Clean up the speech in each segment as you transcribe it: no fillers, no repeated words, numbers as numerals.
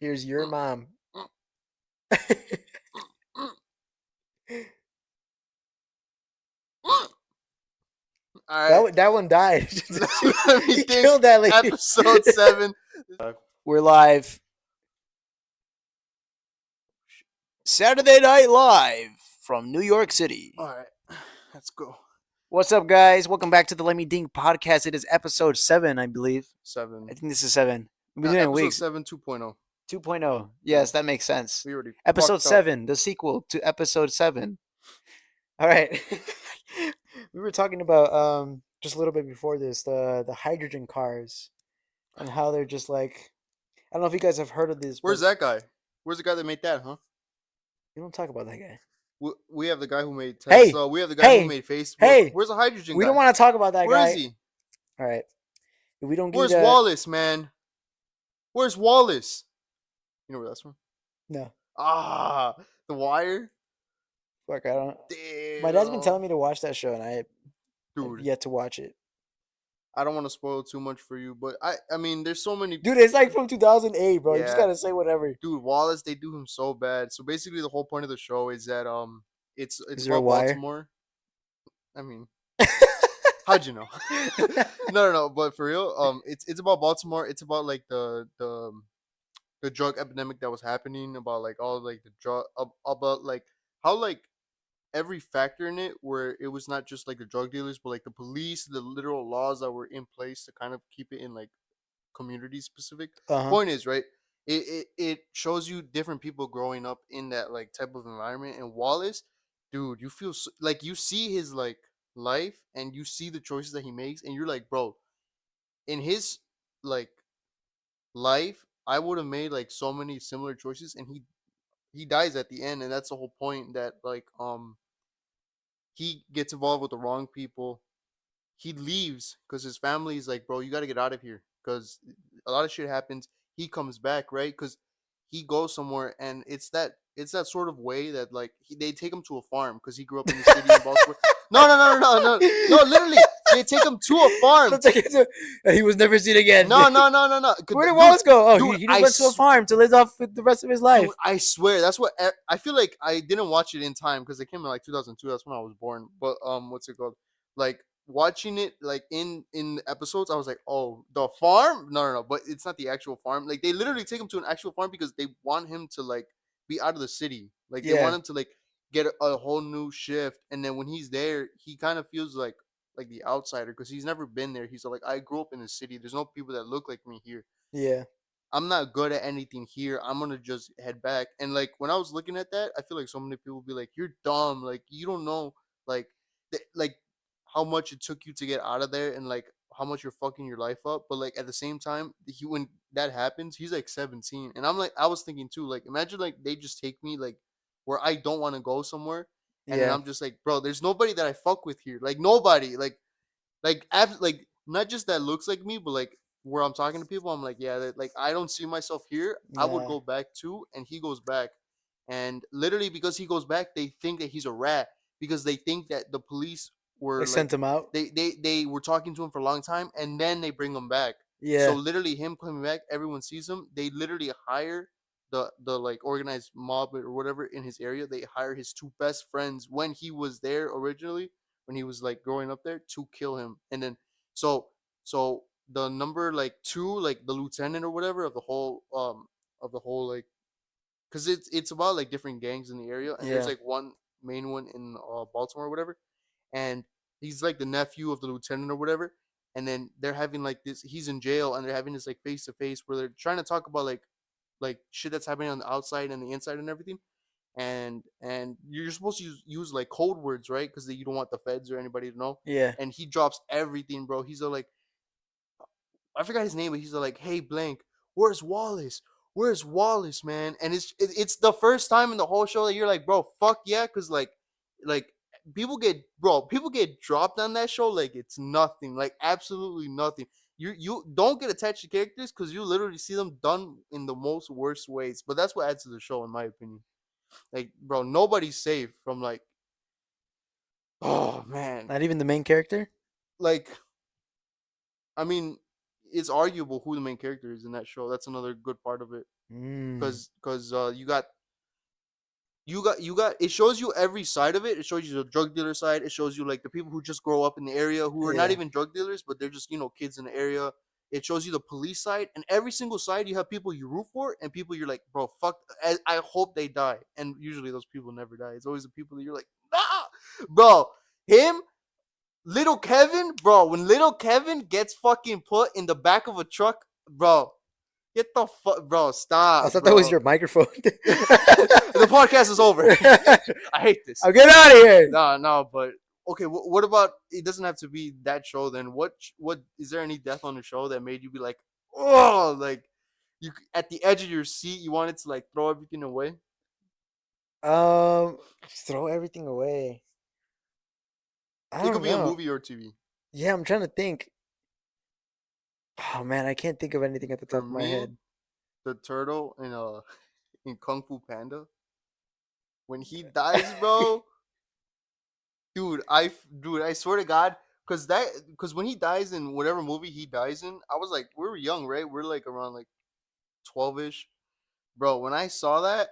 Here's your mom. All right. That one died. Let me He think. killed that lady. Episode 7. We're live. Saturday Night Live from New York City. All right. Let's go. What's up, guys? Welcome back to the Lemme Dink podcast. It is episode 7, I believe. 7. I think this is 7. We've been doing Episode weeks. 7 2.0. 2.0. Yes, that makes sense. We already Episode fucked up. 7, the sequel to episode 7. All right. We were talking about just a little bit before this the hydrogen cars and how they're just like, I don't know if you guys have heard of this. Where's but that guy? Where's the guy that made that, huh? You don't talk about that guy. We have the guy who made Hey! Tesla. We have the guy who made Facebook. Hey! Where's the hydrogen We guy? don't want to talk about that Where guy. is he? All right. If we don't get Where's Wallace, man? Where's Wallace? You know where that's from? No. Ah, The Wire. Fuck, I don't. Damn. My dad's been telling me to watch that show, and I have Dude, yet to watch it. I don't want to spoil too much for you, but I mean, there's so many. Dude, it's like from 2008, bro. You just Yeah. gotta say whatever. Dude, Wallace, they do him so bad. So basically, the whole point of the show is that it's Is there a about wire? Baltimore. I mean, how'd you know? No. But for real, it's about Baltimore. It's about like the drug epidemic that was happening. About like all like the drug about like how like every factor in it, where it was not just like the drug dealers, but like the police, the literal laws that were in place to kind of keep it in like community specific. Uh-huh. Point is, right, it shows you different people growing up in that like type of environment. And Wallace, dude, you feel like you see his like life, and you see the choices that he makes, and you're like, bro, in his like life, I would have made like so many similar choices. And he dies at the end, and that's the whole point, that like he gets involved with the wrong people. He leaves because his family is like, bro, you got to get out of here, because a lot of shit happens. He comes back, right? Because he goes somewhere, and it's that sort of way that like they take him to a farm, because he grew up in the city in Baltimore. No, literally, they take him to a farm. He was never seen again. No. Where did Wallace go? Oh, dude, he just went to a farm to live off with the rest of his life. Dude, I swear, that's what I feel like. I didn't watch it in time because it came in like 2002. That's when I was born. But what's it called? Like watching it like in episodes, I was like, oh, the farm? No. But it's not the actual farm. Like they literally take him to an actual farm because they want him to like be out of the city. Like they want him to like get a whole new shift. And then when he's there, he kind of feels like the outsider, because he's never been there. He's like, I grew up in the city. There's no people that look like me here. Yeah. I'm not good at anything here. I'm gonna just head back. And like when I was looking at that, I feel like so many people would be like, "You're dumb. Like you don't know like like how much it took you to get out of there, and like how much you're fucking your life up." But like at the same time, when that happens, he's like 17, and I'm like, I was thinking too. Like imagine like they just take me like where I don't want to go somewhere, and then I'm just like, bro, there's nobody that I fuck with here. Like nobody. Like not just that looks like me, but like where I'm talking to people, I'm like, yeah, like I don't see myself here. I would go back too. And he goes back, and literally because he goes back, they think that he's a rat, because they think that the police were They sent him out. They were talking to him for a long time, and then they bring him back. Yeah. So literally him coming back, everyone sees him. They literally hire the like organized mob or whatever in his area. They hire his two best friends when he was there originally, when he was like growing up there, to kill him. And then so the number like 2, like the lieutenant or whatever of the whole like, because it's about like different gangs in the area, and there's like one main one in Baltimore or whatever, and he's like the nephew of the lieutenant or whatever. And then they're having like this, he's in jail, and they're having this like face to face where they're trying to talk about like shit that's happening on the outside and the inside and everything. And you're supposed to use like code words, right? Because you don't want the feds or anybody to know. Yeah. And he drops everything, bro. He's like, I forgot his name, but he's like, hey blank, where's Wallace? Where's Wallace, man? And it's the first time in the whole show that you're like, bro, fuck yeah, because like people get dropped on that show like it's nothing, like absolutely nothing. You don't get attached to characters because you literally see them done in the most worst ways. But that's what adds to the show, in my opinion. Like, bro, nobody's safe from like, oh man, Not even the main character. like, I mean, it's arguable who the main character is in that show. That's another good part of it, Mm. because you got it shows you every side of it. It shows you the drug dealer side. It shows you like the people who just grow up in the area who are not Yeah. even drug dealers, but they're just kids in the area. It shows you the police side, and every single side you have people you root for and people you're like, bro, fuck. I hope they die, and usually those people never die. It's always the people that you're like, nah, bro. Him, little Kevin, bro. When little Kevin gets fucking put in the back of a truck, bro, get the fuck, bro. I Stop, thought that was bro. your microphone. The podcast is over. I hate this. I'll get out of here. No, no, but okay. What about? It doesn't have to be that show. Then what is there any death on the show that made you be like, oh, like you at the edge of your seat, you wanted to like throw everything away? Throw everything away. I It don't could be a know. movie or TV. Yeah, I'm trying to think. Oh man, I can't think of anything at the For top of my me, head. the turtle in Kung Fu Panda, when he dies, bro, dude, I swear to God, because when he dies in whatever movie he dies in, I was like, we were young, right? We're like around like 12ish, bro. When I saw that,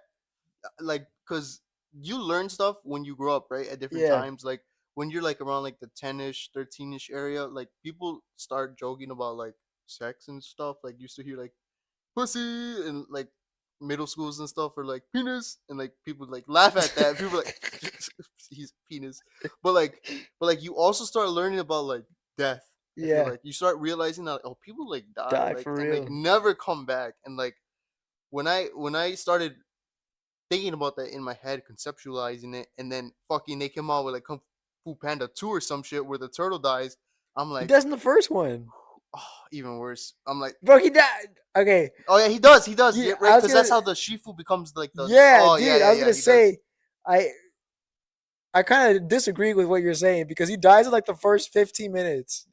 like, because you learn stuff when you grow up, right? At different Yeah. times, like when you're like around like the 10ish, 13ish area, like people start joking about like sex and stuff. Like you used to hear like pussy and like middle schools and stuff are like penis and like people like laugh at that. People are like he's penis. But like you also start learning about like death. I feel Yeah. like you start realizing that oh people like die Die like for and like real. never come back. And like when I started thinking about that in my head, conceptualizing it, and then fucking they came out with like Kung Fu Panda 2 or some shit where the turtle dies. I'm He like, does in the first one. oh, even worse. I'm like, Bro, he died. Okay. oh yeah, he does. He does. Yeah, Yeah, right. I was Because that's gonna. how the Shifu becomes like the. Yeah, Oh yeah, dude. I yeah, was yeah. gonna He does. say, I I kind of disagree with what you're saying because he dies in like the first 15 minutes.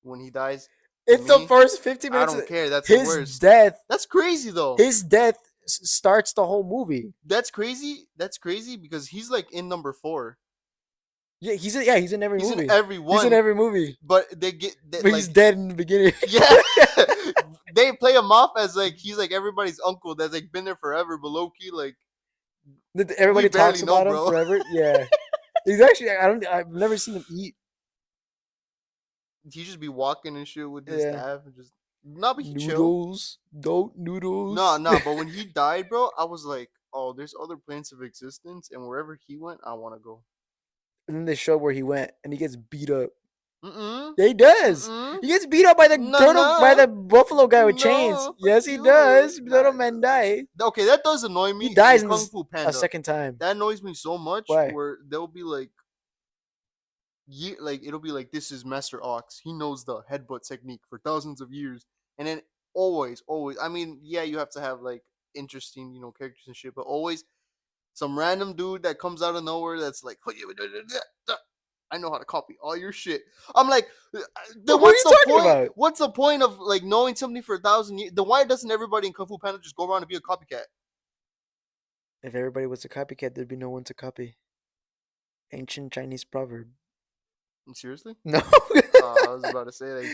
When he dies, to It's the me, first 15 I minutes. don't care. That's the His worst. death. That's crazy though. His death starts the whole movie. That's crazy. That's crazy because he's like in number 4. Yeah, he's in every He's in movie. every He's in one, every movie, but they get that but he's like dead in the beginning. yeah. They play him off as like he's like everybody's uncle that's like been there forever, but low key like we Everybody talks barely know, about him bro. forever. Yeah, he's actually. I don't. I've never seen him eat. He just be walking and shit with his Yeah, staff and just not, but he chill. noodles, goat No, noodles. no, but when he died, bro, I was like, oh, there's other planes of existence, and wherever he went, I want to go. And then they show where he went, and he gets beat up. Mm-mm. Yeah, he does. Mm-mm. He gets beat up by the No, turtle, by no. the buffalo guy with chains. No, fuck Yes, he you. does. Nah. Little man die. Okay, that does annoy He me in dies in Kung this Fu a Panda. second time. That annoys me so much Why? where they'll be like, like it'll be like this is Master Ox. He knows the headbutt technique for thousands of years, and then always. I mean, yeah, you have to have like interesting, characters and shit, but always some random dude that comes out of nowhere that's like, I know how to copy all your shit. I'm like, Bro, then what are what's you the talking point? about? What's the point of like knowing something for 1,000 years? Then why doesn't everybody in Kung Fu Panda just go around and be a copycat? If everybody was a copycat, there'd be no one to copy. Ancient Chinese proverb. Seriously? No. I was about to say like,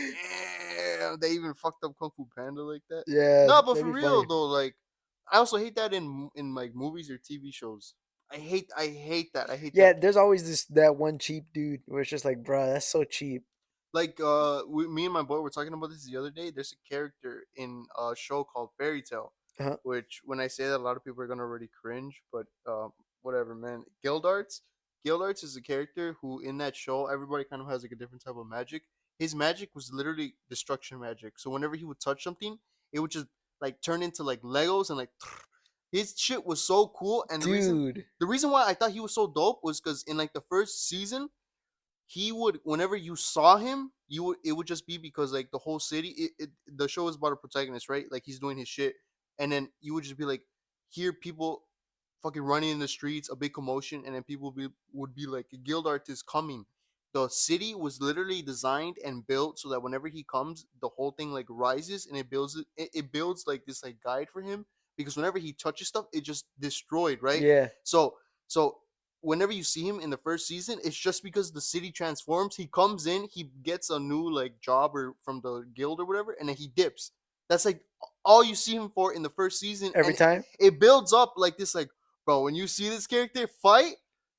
damn, they even fucked up Kung Fu Panda like that. Yeah, No, but that'd for be real funny. though, like, I also hate that in like movies or TV shows. I hate that. I hate Yeah, that. there's always that one cheap dude where it's just like, bruh, that's so cheap. Like me and my boy were talking about this the other day. There's a character in a show called Fairy Tale, Uh-huh. which when I say that, a lot of people are gonna already cringe, but whatever, man. Gildarts is a character who in that show everybody kind of has like a different type of magic. His magic was literally destruction magic. So whenever he would touch something, it would just like turn into like Legos and like his shit was so cool. And the reason Dude. the reason why I thought he was so dope was because in like the first season he would whenever you saw him it would just be because like the whole city the show is about a protagonist, right? Like he's doing his shit, and then you would just be like hear people fucking running in the streets, a big commotion, and then people would be like a guild artist coming. The city was literally designed and built so that whenever he comes the whole thing like rises, and it builds like this like guide for him, because whenever he touches stuff it just destroyed, right? Yeah. So whenever you see him in the first season, it's just because the city transforms. He comes in, he gets a new like job or from the guild or whatever, and then he dips. That's like all you see him for in the first season, Every and time. it builds up like this. Like, bro, when you see this character fight,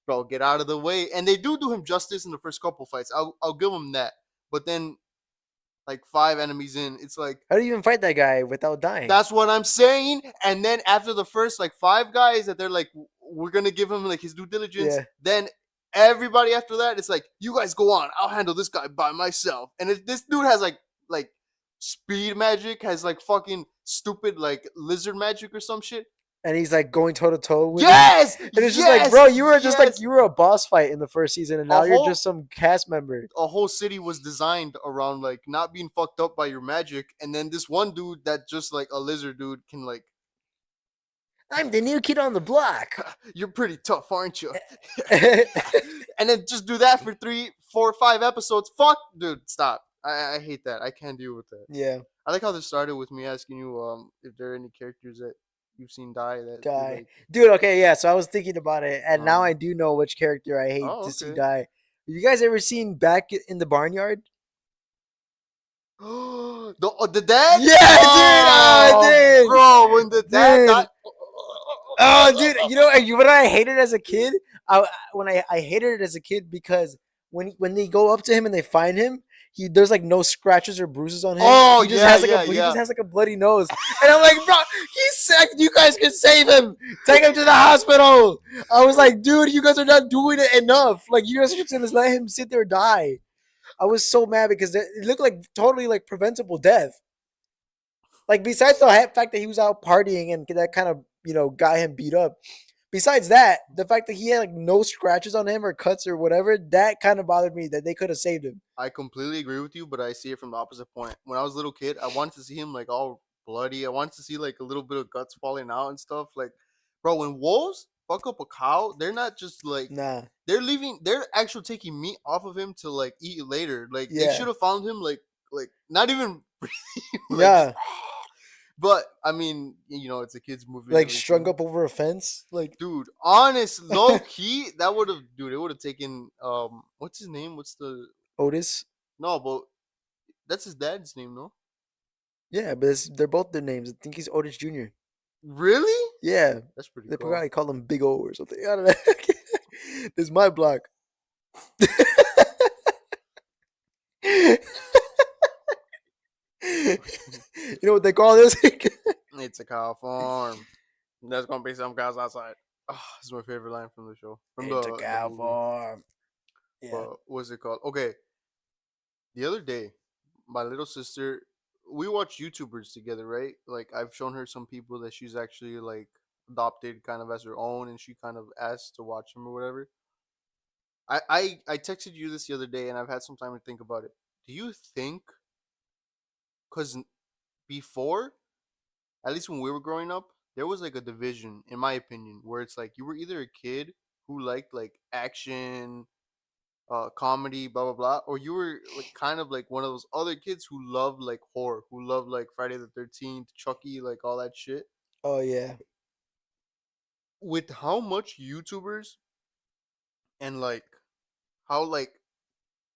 bro, get out of the way. And they do him justice in the first couple fights. I'll give him that. But then like five enemies in, it's like How do you even fight that guy without dying? that's what I'm saying. And then after the first like five guys that they're like, we're gonna give him like his due diligence. Yeah. Then everybody after that, it's like, you guys go on. I'll handle this guy by myself. And this dude has like speed magic, has like fucking stupid like lizard magic or some shit. And he's like going toe to toe with him. Yes, And it's just like, yes, bro, yes. you were a boss fight in the first season, and A now you're whole just some cast member. a whole city was designed around like not being fucked up by your magic, and then this one dude that just like a lizard dude can like, I'm the new kid on the block. you're pretty tough, aren't you? And then just do that for 3, 4, 5 episodes. Fuck, dude, stop. I hate that. I can't deal with that. Yeah, I like how this started with me asking you if there are any characters that you've seen die that you die, like. dude. Okay, yeah. So I was thinking about it, and now Um, I do know which character I hate oh, to see okay. die. Have you guys ever seen Back in the Barnyard? The dad? Yeah, dude. Oh, Oh, dude, bro, when the dad died. dude. Oh, dude. You know what I hated as a kid? I hated it as a kid because when they go up to him and they find him, there's like no scratches or bruises on him. Oh, yeah, yeah, He just yeah. has like a bloody nose, and I'm like, bro, he's sick. You guys can save him. Take him to the hospital. I was like, dude, you guys are not doing it enough. Like, you guys are just gonna let him sit there and die. I was so mad because it looked like totally like preventable death. Like, besides the fact that he was out partying and that kind of got him beat up. Besides that, the fact that he had like no scratches on him or cuts or whatever, that kind of bothered me that they could have saved him. I completely agree with you, but I see it from the opposite point. When I was a little kid, I wanted to see him like all bloody. I wanted to see like a little bit of guts falling out and stuff. Like, bro, when wolves fuck up a cow, they're not just like Nah. they're actually taking meat off of him to like eat later. Like they Yeah. should have found him like not even like just Yeah. but I mean, it's a kids movie at Like least, strung up over a fence. Like Dude, honest, low key, that would have dude, it would have taken what's his name? What's the Otis. no, but that's his dad's name, no? Yeah, but they're both their names. I think he's Otis Jr. Really? Yeah. That's pretty They cool. probably call him Big O or something. I don't know. This is my block. You know what they call this? It's a cow farm. There's gonna be some cows outside. Oh, this is my favorite line from the show, from It's a the cow movie. farm. Yeah. But what's it called? Okay, the other day, my little sister, we watch YouTubers together, right? Like I've shown her some people that she's actually like adopted kind of as her own, and she kind of asked to watch them or whatever. I texted you this the other day, and I've had some time to think about it. Do you think? Because before, at least when we were growing up, there was like a division, in my opinion, where it's like you were either a kid who liked like action, comedy, blah blah blah, or you were like kind of like one of those other kids who loved like horror, who loved like Friday the 13th, Chucky, like all that shit. Oh yeah. With how much YouTubers and like how like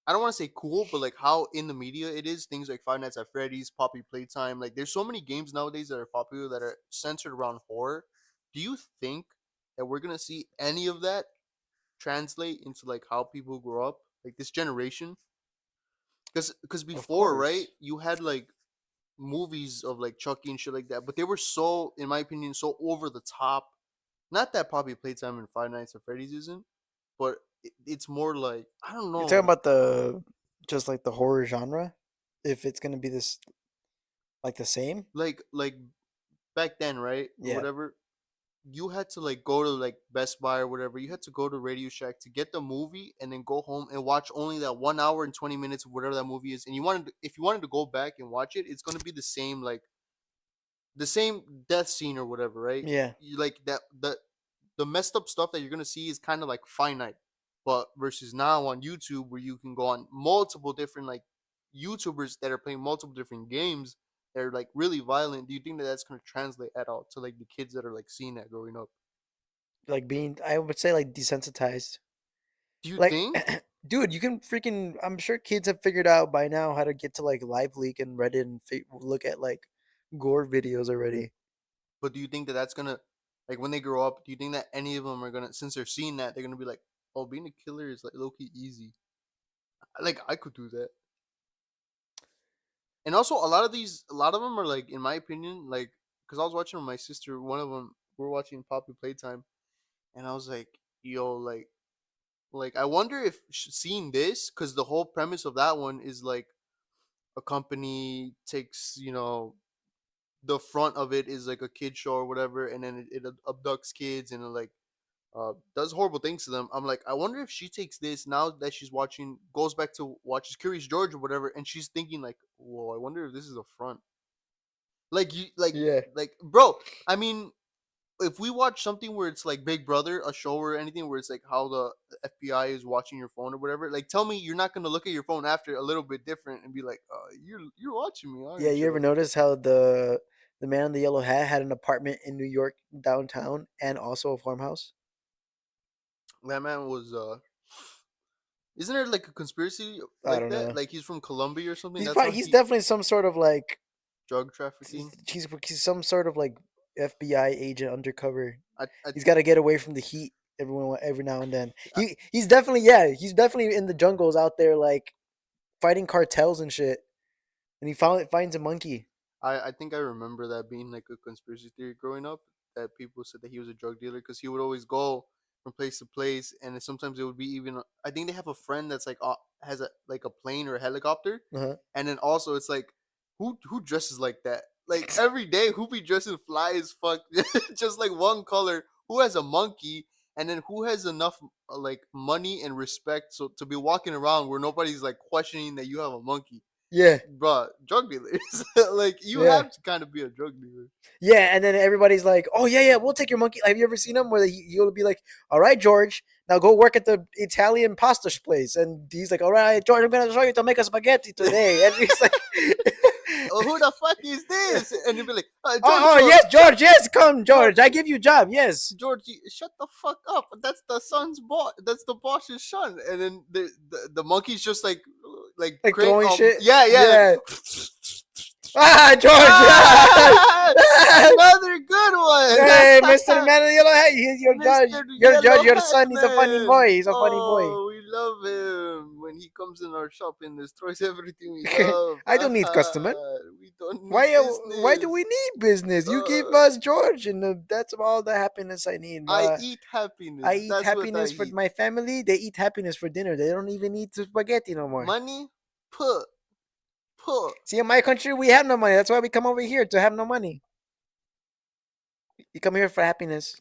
I don't want to say cool, but like how in the media it is, things like Five Nights at Freddy's, Poppy Playtime, like there's so many games nowadays that are popular that are centered around horror. Do you think that we're gonna see any of that translate into like how people grow up, like this generation? Because Of before, right, course. you had like movies of like Chucky and shit like that, but they were so, in my opinion, so over the top. Not that Poppy Playtime and Five Nights at Freddy's isn't, but it's more like I don't You're talking know, about the just like the horror genre? If it's gonna be this like the same? like back then, right, or Yeah. whatever. You had to like go to like Best Buy or whatever. You had to go to Radio Shack to get the movie and then go home and watch only that 1 hour and 20 minutes of whatever that movie is. And if you wanted to go back and watch it, it's gonna be the same like the same death scene or whatever, right? Yeah. You like that the messed up stuff that you're gonna see is kind of like finite. But versus now on YouTube where you can go on multiple different like YouTubers that are playing multiple different games that are like really violent. Do you think that that's gonna translate at all to like the kids that are like seeing that growing up? like being, I would say like desensitized. Do you Like, think? dude, you can freaking. I'm sure kids have figured out by now how to get to like Live Leak and Reddit and look at like gore videos already. But do you think that that's gonna, like, when they grow up? Do you think that any of them are gonna, since they're seeing that, they're gonna be like, "Oh, being a killer is like low key easy. Like I could do that." And also, a lot of them are like, in my opinion, like, because I was watching with my sister. One of them, we're watching Poppy Playtime, and I was like, "Yo, like I wonder if seeing this, because the whole premise of that one is like a company takes, the front of it is like a kid show or whatever, and then it abducts kids and it like does horrible things to them. I'm like, I wonder if she takes this now that she's watching, goes back to watches Curious George or whatever, and she's thinking like, whoa, I wonder if this is a front. Like you, Yeah. bro. I mean, if we watch something where it's like Big Brother, a show or anything where it's like how the FBI is watching your phone or whatever, like tell me you're not gonna look at your phone after a little bit different and be like, you're watching me, Yeah, aren't you ever you? notice how the man in the yellow hat had an apartment in New York downtown and also a farmhouse? That man was isn't there like a conspiracy I like don't that? know. Like he's from Colombia or something. He's That's how probably he's he definitely some sort of like drug trafficking. he's some sort of like FBI agent undercover. I He's got to get away from the heat every now and then. He's definitely, yeah, he's definitely in the jungles out there like fighting cartels and shit. And he finds a monkey. I think I remember that being like a conspiracy theory growing up. That people said that he was a drug dealer because he would always go from place to place, and sometimes it would be even. I think they have a friend that's like has a like a plane or a helicopter, Uh-huh. and then also it's like who dresses like that? Like every day, who be dressing fly as fuck, just like one color? Who has a monkey? And then who has enough like money and respect so to be walking around where nobody's like questioning that you have a monkey? Yeah, Bruh, drug dealers. Like you yeah. have to kind of be a drug dealer. Yeah, and then everybody's like, "Oh yeah, yeah, we'll take your monkey." Have you ever seen him where he'll be like, "All right, George, now go work at the Italian pasta place," and he's like, "All right, George, I'm gonna show you to make a spaghetti today," and he's like, Oh, who the fuck is this? And you'd be like, George, "Oh, oh yes, shut, George, yes, come, George, George, I give you a job, yes." George, shut the fuck up. That's the son's boss. That's the boss's son. And then the monkey's just like Like crank. throwing shit. Yeah, yeah. Yeah. Ah, George. Ah, another good Hey, Mister one. Man in the Yellow Hat, he's your judge. Mr. Your judge, Yellow your Hat son. He's a funny Man. boy. He's a funny boy. Oh, we love him. When he comes in our shop and destroys everything we love. I don't need customer. We don't need Why do business. we need business? You give Uh, us George, and that's all the happiness I need. I eat I happiness. eat That's what I happiness for eat. my family. They eat happiness for dinner. They don't even eat spaghetti no more. Money, put, put. See, in my country, we have no money. That's why we come over here to have no money. You come here for happiness.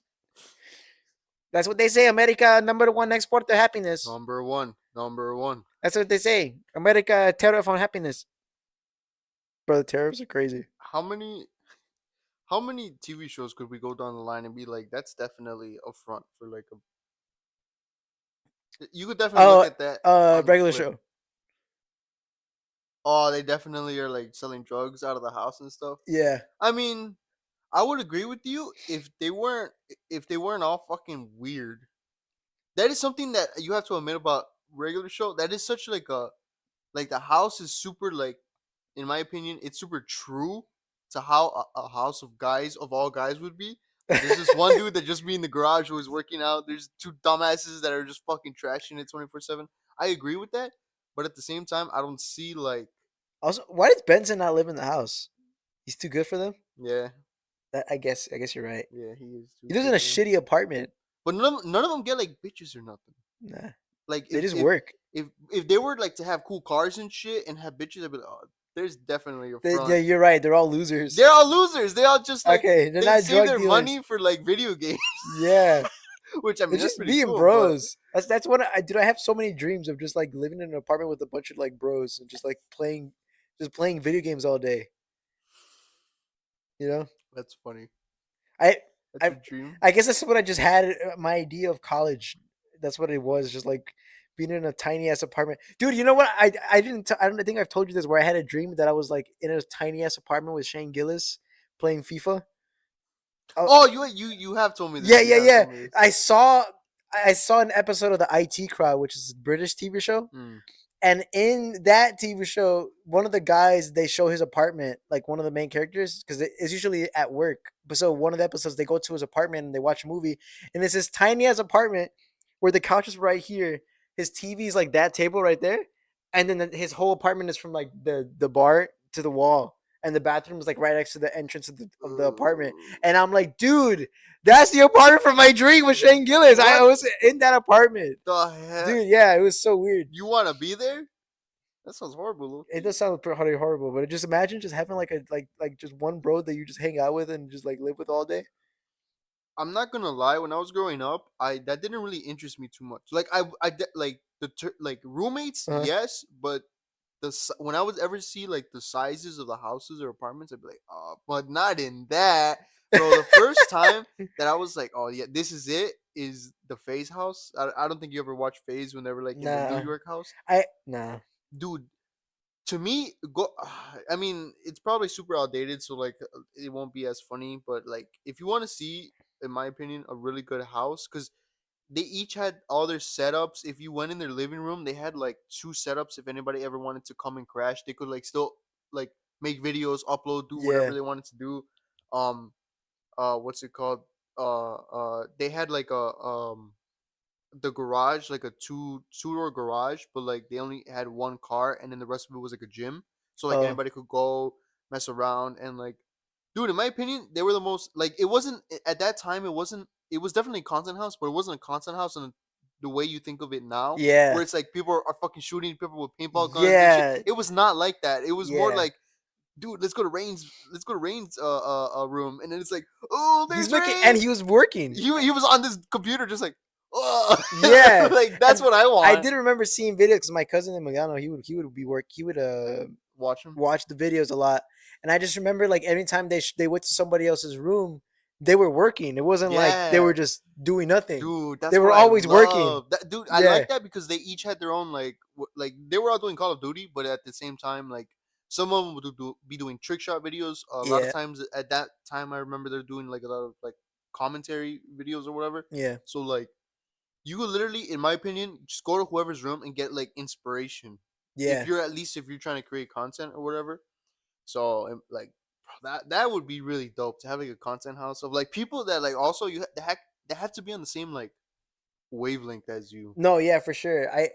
That's what they say. America, number one exporter happiness. Number one. Number one. That's what they say. America, tariff on happiness. Bro, the tariffs are crazy. How many how many TV shows could we go down the line and be like, that's definitely a front for like a you could definitely look Oh, at that on the regular flip. show. Oh, they definitely are like selling drugs out of the house and stuff. Yeah. I mean, I would agree with you if they weren't all fucking weird. That is something that you have to admit about regular show. That is such like the house is super like, in my opinion, it's super true to how a house of guys of all guys would be. Like there's this one dude that just be in the garage who is working out. There's two dumbasses that are just fucking trashing it 24/7. I agree with that, but at the same time, I don't see like Also, why does Benson not live in the house? He's too good for them. yeah, I guess you're right. yeah, he is too He lives in good a for them. shitty apartment. But none of them get like bitches or nothing. Nah, Like they just work. if they were like to have cool cars and shit and have bitches, I'd be like, oh, there's definitely a Yeah, front. you're right. They're all losers. They're all losers. They all just like Okay, they're they not save drug their dealers. money for like video games, Yeah, which I they're mean that's just pretty being cool. But bros. That's what I dude. I have so many dreams of just like living in an apartment with a bunch of like bros and just like playing video games all day. You know, that's funny. I That's I your dream. I guess that's what I just had my idea of college. That's what it was, just like being in a tiny ass apartment. Dude, you know what? I don't think I've told you this where I had a dream that I was like in a tiny ass apartment with Shane Gillis playing FIFA. Oh, Oh, you have told me yeah, this. You yeah, have yeah. told me this. I saw an episode of the IT Crowd, which is a British TV show. Mm. And in that TV show, one of the guys they show his apartment, like one of the main characters, because it's usually at work. But so one of the episodes they go to his apartment and they watch a movie, and it's this tiny ass apartment where the couch is right here, his TV is like that table right there, and then his whole apartment is from like the bar to the wall, and the bathroom is like right next to the entrance of the apartment. And I'm like, dude, that's the apartment from my dream with Shane Gillis. I What was in that apartment, the heck? dude. Yeah, it was so weird. You want to be there? That sounds horrible, It Loki. does sound pretty horrible, but just imagine just having like a like just one bro that you just hang out with and just like live with all day. I'm not gonna lie. When I was growing up, I that didn't really interest me too much. Like like like roommates, Uh, yes, but when I would ever see like the sizes of the houses or apartments, I'd be like, oh, but not in that. So the first time that I was like, oh yeah, this is it, is the Phase house. I don't think you ever watched Phase when they were like in the New nah, York house, nah. dude. To me, go. I mean, it's probably super outdated, so like it won't be as funny. But like, if you want to see, in my opinion, a really good house, because they each had all their setups. If you went in their living room, they had like two setups. If anybody ever wanted to come and crash, they could like still like make videos, upload, do whatever Yeah. they wanted to do. Um, what's it called? They had like a the garage, like a two-door garage, but like they only had one car, and then the rest of it was like a gym, so like Oh, anybody could go mess around. And like, dude, in my opinion, they were the most like, it wasn't at that time, it was definitely a content house, but it wasn't a content house in the way you think of it now, where yeah, it's like people are fucking shooting people with paintball guns and shit. yeah, It was not like that. It was more yeah. like, dude, let's go to Rain's room, and then it's like, oh, He's there's making, and Rain. he was working. He was on this computer just like, oh, Yeah, like that's and what I I want. did remember seeing videos because my cousin in Milano, he would be work, he would Watch him. watch the videos a lot, and I just remember like anytime they went to somebody else's room, they were working. It wasn't like they Yeah, were just doing nothing. dude, They that's were what I always working. love. That dude, I Yeah, like that because they each had their own like like they were all doing Call of Duty, but at the same time, like some of them would be doing trick shot videos. A lot of yeah, times at that time, I remember they're doing like a lot of like commentary videos or whatever. yeah, So like you could literally, in my opinion, just go to whoever's room and get like inspiration. If yeah. you're at least if you're trying to create content or whatever. So like that would be really dope to have like a content house of like people that like also they have to be on the same like wavelength as you. No, yeah, for sure. I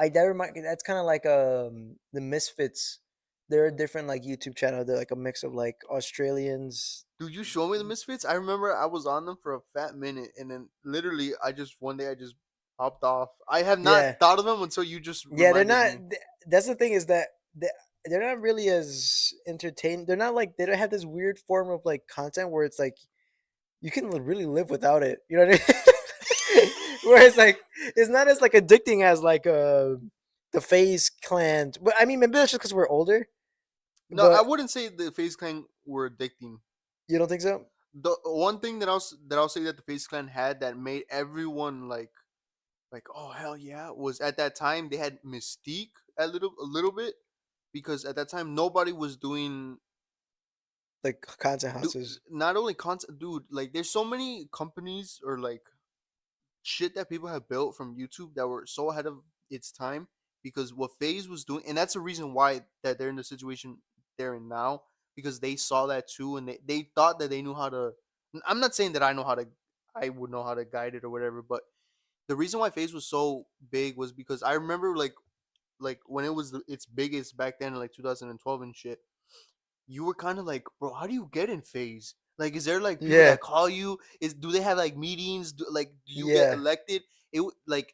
that remind that's kind of like the Misfits. They're a different like YouTube channel. They're like a mix of like Australians. Dude, you show me the Misfits. I remember I was on them for a fat minute, and then literally I just one day I just popped off. I have not Yeah, thought of them until you just yeah. They're reminded not. me. That's the thing is that they're not really as entertaining. They're not like they don't have this weird form of like content where it's like you can really live without it. You know what I mean? Where it's like it's not as like addicting as like the Phase Clan. But I mean, maybe that's just because we're older. No, I But wouldn't say the Face Clan were addicting. you don't think so? The one thing that I'll say that the Face Clan had that made everyone like oh hell yeah was at that time they had mystique a little bit because at that time nobody was doing Like content do, houses. not only content, dude, like there's so many companies or like shit that people have built from YouTube that were so ahead of its time because what FaZe was doing, and that's the reason why that they're in the situation they're in now, because they saw that too and they thought that they knew how to. I'm not saying that I would know how to guide it or whatever, but the reason why FaZe was so big was because I remember like when it was its biggest back then in like 2012 and shit, you were kind of like, bro, how do you get in phase? Like, is there like people Yeah, that call you? Is do they have like meetings? Like, do you get yeah. elected? Like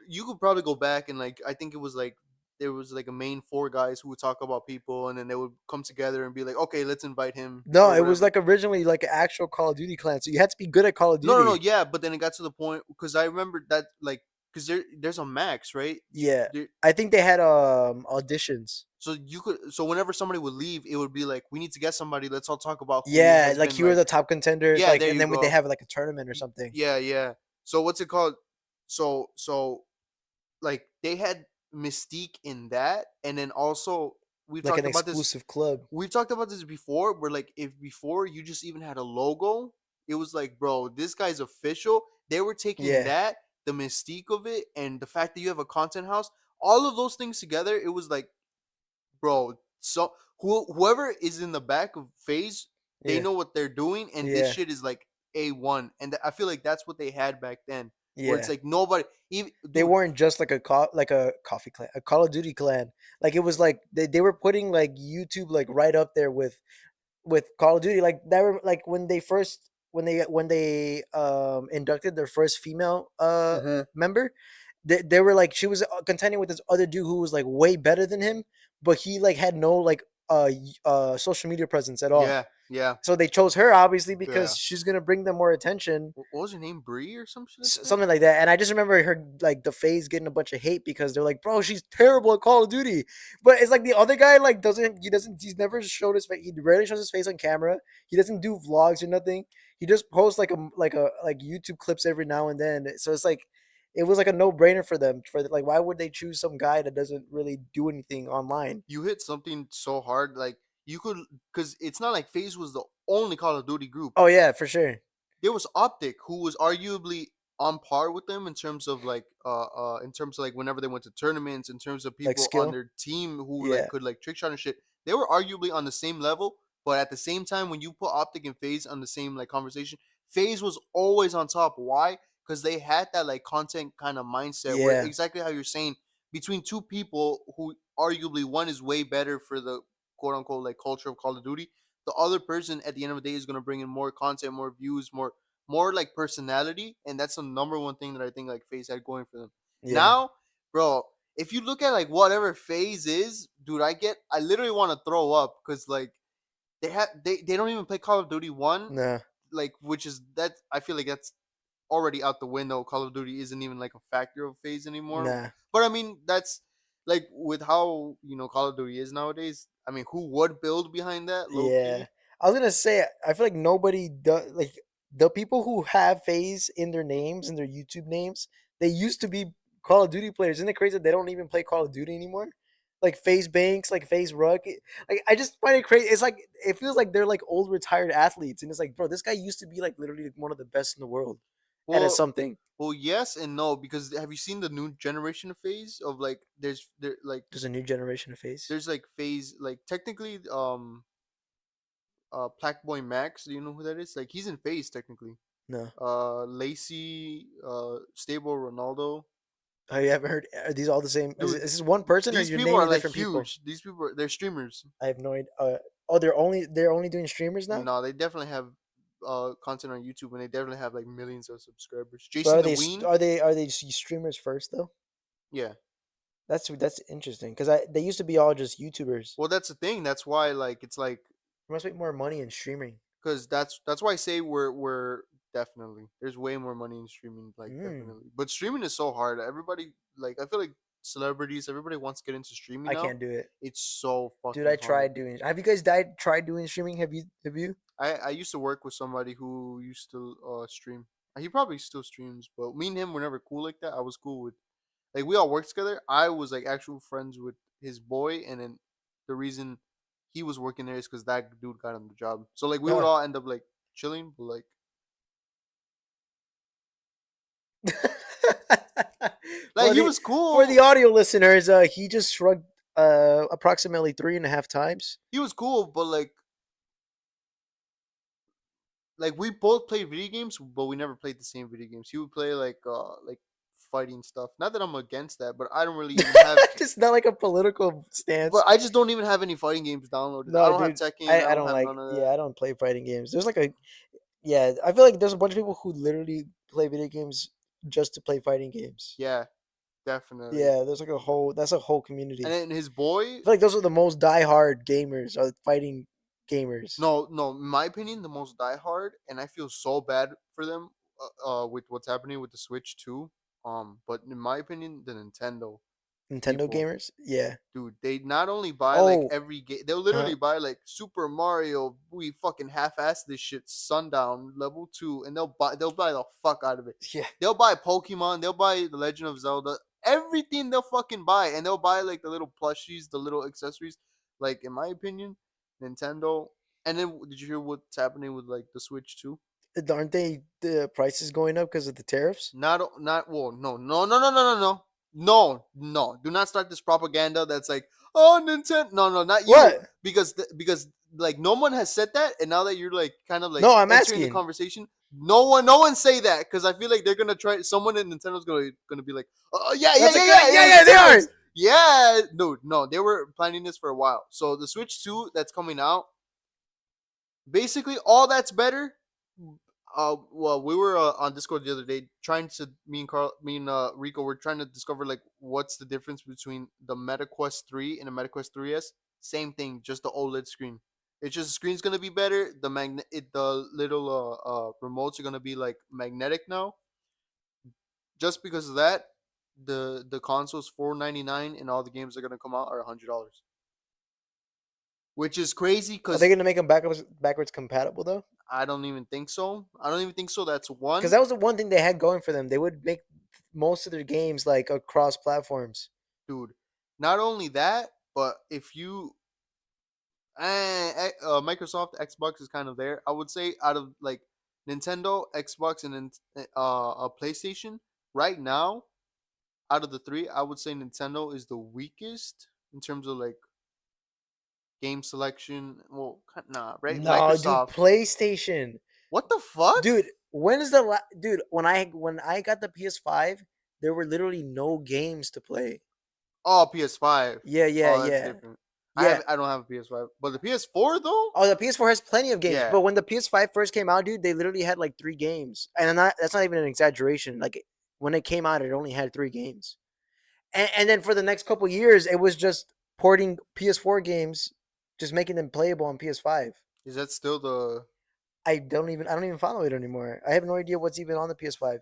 you could probably go back and like I think it was like there was like a main four guys who would talk about people, and then they would come together and be like, okay, let's invite him No, or it was whatever. like originally like an actual Call of Duty clan, so you had to be good at Call of No, Duty. yeah, but then it got to the point because I remember that like because there's a max, right? Yeah, I think they had auditions. So you could so whenever somebody would leave, it would be like we need to get somebody. Let's all talk about who Yeah, has like been here are like the top contenders, yeah, like, there and you then they go. have like a tournament or something, Yeah, yeah. So what's it called? So like they had mystique in that, and then also we've like talked an about this. exclusive club. We've talked about this before, where like if before you just even had a logo, it was like, bro, this guy's official. They were taking Yeah, that, the mystique of it, and the fact that you have a content house, all of those things together. It was like, bro, so whoever is in the back of phase, they yeah, know what they're doing, and this yeah, shit is like A1. And I feel like that's what they had back then, where it's yeah. like nobody, even They dude. weren't just like like a coffee clan, a Call of Duty clan. Like it was like they were putting like YouTube like right up there with Call of Duty. Like that were like when they first when they inducted their first female Mhm. member, they were like she was contending with this other dude who was like way better than him, but he like had no like social media presence at all. Yeah, yeah, So they chose her obviously because yeah. she's gonna bring them more attention, What was her name? Bree or some shit like that. something like that. And I just remember her like the phase getting a bunch of hate because they're like, bro, she's terrible at Call of Duty. But it's like the other guy like he's never showed his face. He rarely shows his face on camera. He doesn't do vlogs or nothing. He just posts like YouTube clips every now and then. So it's like it was like a no brainer for them. For like, why would they choose some guy that doesn't really do anything online? You hit something so hard, like you could, because it's not like FaZe was the only Call of Duty group. Oh yeah, for sure. There was Optic, who was arguably on par with them in terms of like in terms of like whenever they went to tournaments, in terms of Like people on skill. their team who like Yeah, could like trick shot and shit. They were arguably on the same level, but at the same time, when you put Optic and FaZe on the same like conversation, FaZe was always on top. Why? Because they had that like content kind of mindset where yeah, exactly how you're saying, between two people who arguably one is way better for the quote unquote like culture of Call of Duty, the other person at the end of the day is going to bring in more content, more views, more like personality, and that's the number one thing that I think like FaZe had going for them. yeah. Now, bro, if you look at like whatever FaZe is, dude, I literally want to throw up because like they don't even play Call of Duty One, Nah, like, which is that I feel like that's already out the window. Call of Duty isn't even like a factor of FaZe anymore. nah. But I mean, that's like with how Call of Duty is nowadays. I mean, who would build behind that, low Yeah, key? I was gonna say I feel like nobody does like the people who have phase in their names in their YouTube names. They used to be Call of Duty players. Isn't it crazy that they don't even play Call of Duty anymore? Like Phase Banks, like Phase Ruck. Like I just find it crazy. It's like it feels like they're like old retired athletes, and it's like, bro, this guy used to be like literally one of the best in the world at a Well, something. Well, yes and no, because have you seen the new generation of phase of like There's a new generation of Phase. there's like phase like technically Black Boy Max, do you know who that is? Like he's in phase technically. No, Lacey, Stable Ronaldo. oh, you haven't heard? Are these all the same? Dude, Is this one person, or these you're people are naming like different people? huge. These people they're streamers. I have no idea. Oh, they're only doing streamers now. No, they definitely have content on YouTube and they definitely have like millions of subscribers. But Jason the Ween, are they streamers first though? yeah. That's interesting because I they used to be all just YouTubers. Well, that's the thing. That's why like it's like There must be more money in streaming. because that's why I say we're definitely there's way more money in streaming, like Mm, definitely. But streaming is so hard. Everybody like I feel like celebrities, everybody wants to get into streaming I now. can't do it, It's so dude. I fucking hard. tried doing. Have you guys tried doing streaming? Have you? Have you? I used to work with somebody who used to stream. He probably still streams, but me and him were never cool like that. I was cool with like we all worked together. I was like actual friends with his boy, and then the reason he was working there is because that dude got him the job. So like we would Huh. all end up like chilling, but like for he the was for the cool. audio listeners, he just shrugged approximately 3.5 times. He was cool, but like we both played video games, but we never played the same video games. He would play like fighting stuff. Not that I'm against that, but I don't really even have. Just not like a political But stance. I just don't even have any fighting games downloaded. I No, don't have dude, Tekken. I I don't don't have like. none of Yeah, that. I don't play fighting games. There's like a yeah. I feel like there's a bunch of people who literally play video games just to play fighting games. Yeah, definitely. Yeah, there's like a whole that's a whole And community. then his boy, I feel like those are the most diehard gamers, are fighting gamers. no, no, in my opinion, the most diehard, and I feel so bad for them with what's happening with the Switch too. But in my opinion, the Nintendo Nintendo people, gamers, yeah. dude, they not only buy like Oh, every game, they'll uh, literally buy like Super Mario. We fucking half-ass this shit. Sundown Level 2, and they'll buy the fuck out of it. yeah. They'll buy Pokemon. They'll buy The Legend of Zelda. Everything they'll fucking buy, and they'll buy like the little plushies, the little accessories. Like in my opinion, Nintendo. And then did you hear what's happening with like the Switch too? Aren't they the prices going up because of the tariffs? Not well, no. Do not start this propaganda that's like, oh, Nintendo. No, no, not you. What? Because like no one has said that, and now that you're like kind of like No, I'm entering the asking. conversation, no one say that because I feel like they're gonna try. Someone in Nintendo's gonna be like, oh yeah, yeah, That's a yeah, good. yeah, Yeah, it was yeah, they are. tariffs. Yeah, no, they were planning this for a while. So the Switch 2 that's coming out, basically all that's better. Well, we were on Discord the other day trying to me and Rico were trying to discover like what's the difference between the MetaQuest 3 and the MetaQuest 3S. Same thing, just the OLED screen. It's just the screen's gonna be better. The little remotes are gonna be like magnetic now. Just because of that, the console's $499 and all the games that are gonna come out are $100, which is crazy Are they because gonna make them backwards compatible though? I don't even think so. I don't even think so. That's Because one. that was the one thing they had going for them. They would make most of their games like across platforms. Dude. Not only that, but if you Microsoft Xbox is kind of there. I would say out of like Nintendo, Xbox, and then PlayStation right now, out of the three, I would say Nintendo is the weakest in terms of like game selection. Well, nah, right? No, dude, Microsoft. PlayStation, What the fuck? dude. Dude? When I got the PS5, there were literally no games to play. Oh, PS5. Yeah, yeah, Oh, that's yeah, different. yeah. I don't have a PS5, but the PS4 though. Oh, the PS4 has plenty of games, Yeah, but when the PS5 first came out, dude, they literally had like 3 games, and that's not even an exaggeration. Like when it came out, it only had 3 games, and then for the next couple years, it was just porting PS4 games, just making them playable on PS5. is that still the I don't even follow it anymore. I have no idea what's even on the PS5.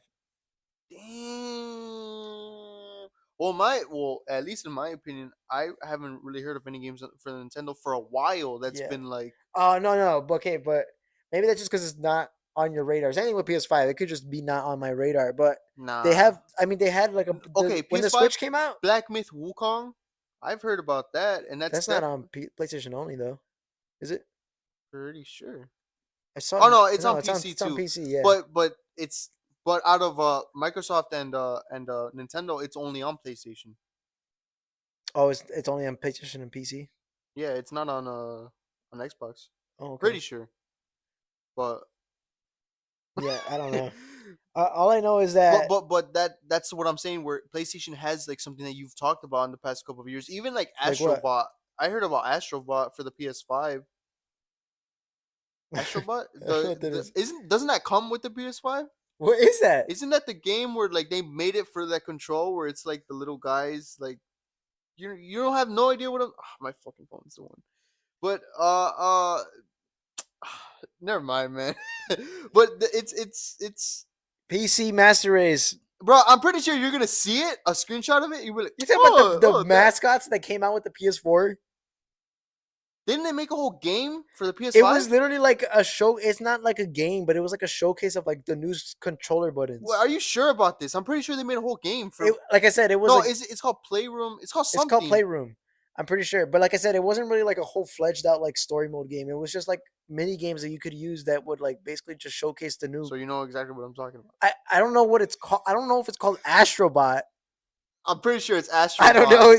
Damn. Well, at least in my opinion, I haven't really heard of any games for Nintendo for a while. That's Yeah. been like, Oh no, no, okay, but maybe that's just because it's not on your radar. Same thing with PS5. It could just be not on my radar. But they nah. have. I mean, they had like Okay, when the PS5, Switch came out. Black Myth Wukong. I've heard about that, and That's not on PlayStation only though, is it? pretty sure. I saw. Oh no, it's No, on it's on. PC It's on too. PC. Yeah. But out of Microsoft and Nintendo, it's only on PlayStation. Oh, it's only on PlayStation and PC. Yeah, it's not on Xbox. Oh, Pretty okay. sure, but Yeah, I don't know. All I know is that but that's what I'm saying. Where PlayStation has like something that you've talked about in the past couple of years, even like like what? Astrobot. I heard about Astrobot for the PS5. Astrobot, I don't know what that the is. isn't doesn't that come with the PS5? What is that? Isn't that the game where like they made it for that control where it's like the little guys like you don't have no idea what my fucking phone's doing. But never mind, man. But it's PC Master Race. bro. I'm pretty sure you're gonna see it, a screenshot of it. You will like, You talking about the that. mascots that came out with the PS4? Didn't they make a whole game for the It PS5? was literally like a show. It's not like a game, but it was like a showcase of like the new controller Well, buttons. are you sure about this? I'm pretty sure they made a whole game for. Like I said, it was No, like it's called Playroom. It's called it's called something. Playroom. I'm pretty sure, but like I said, it wasn't really like a whole fledged out like story mode game. It was just like mini games that you could use that would like basically just showcase the new. So you know exactly what I'm talking about. I don't know what it's called. I don't know if it's called Astrobot. I'm pretty sure it's I don't Astrobot. know.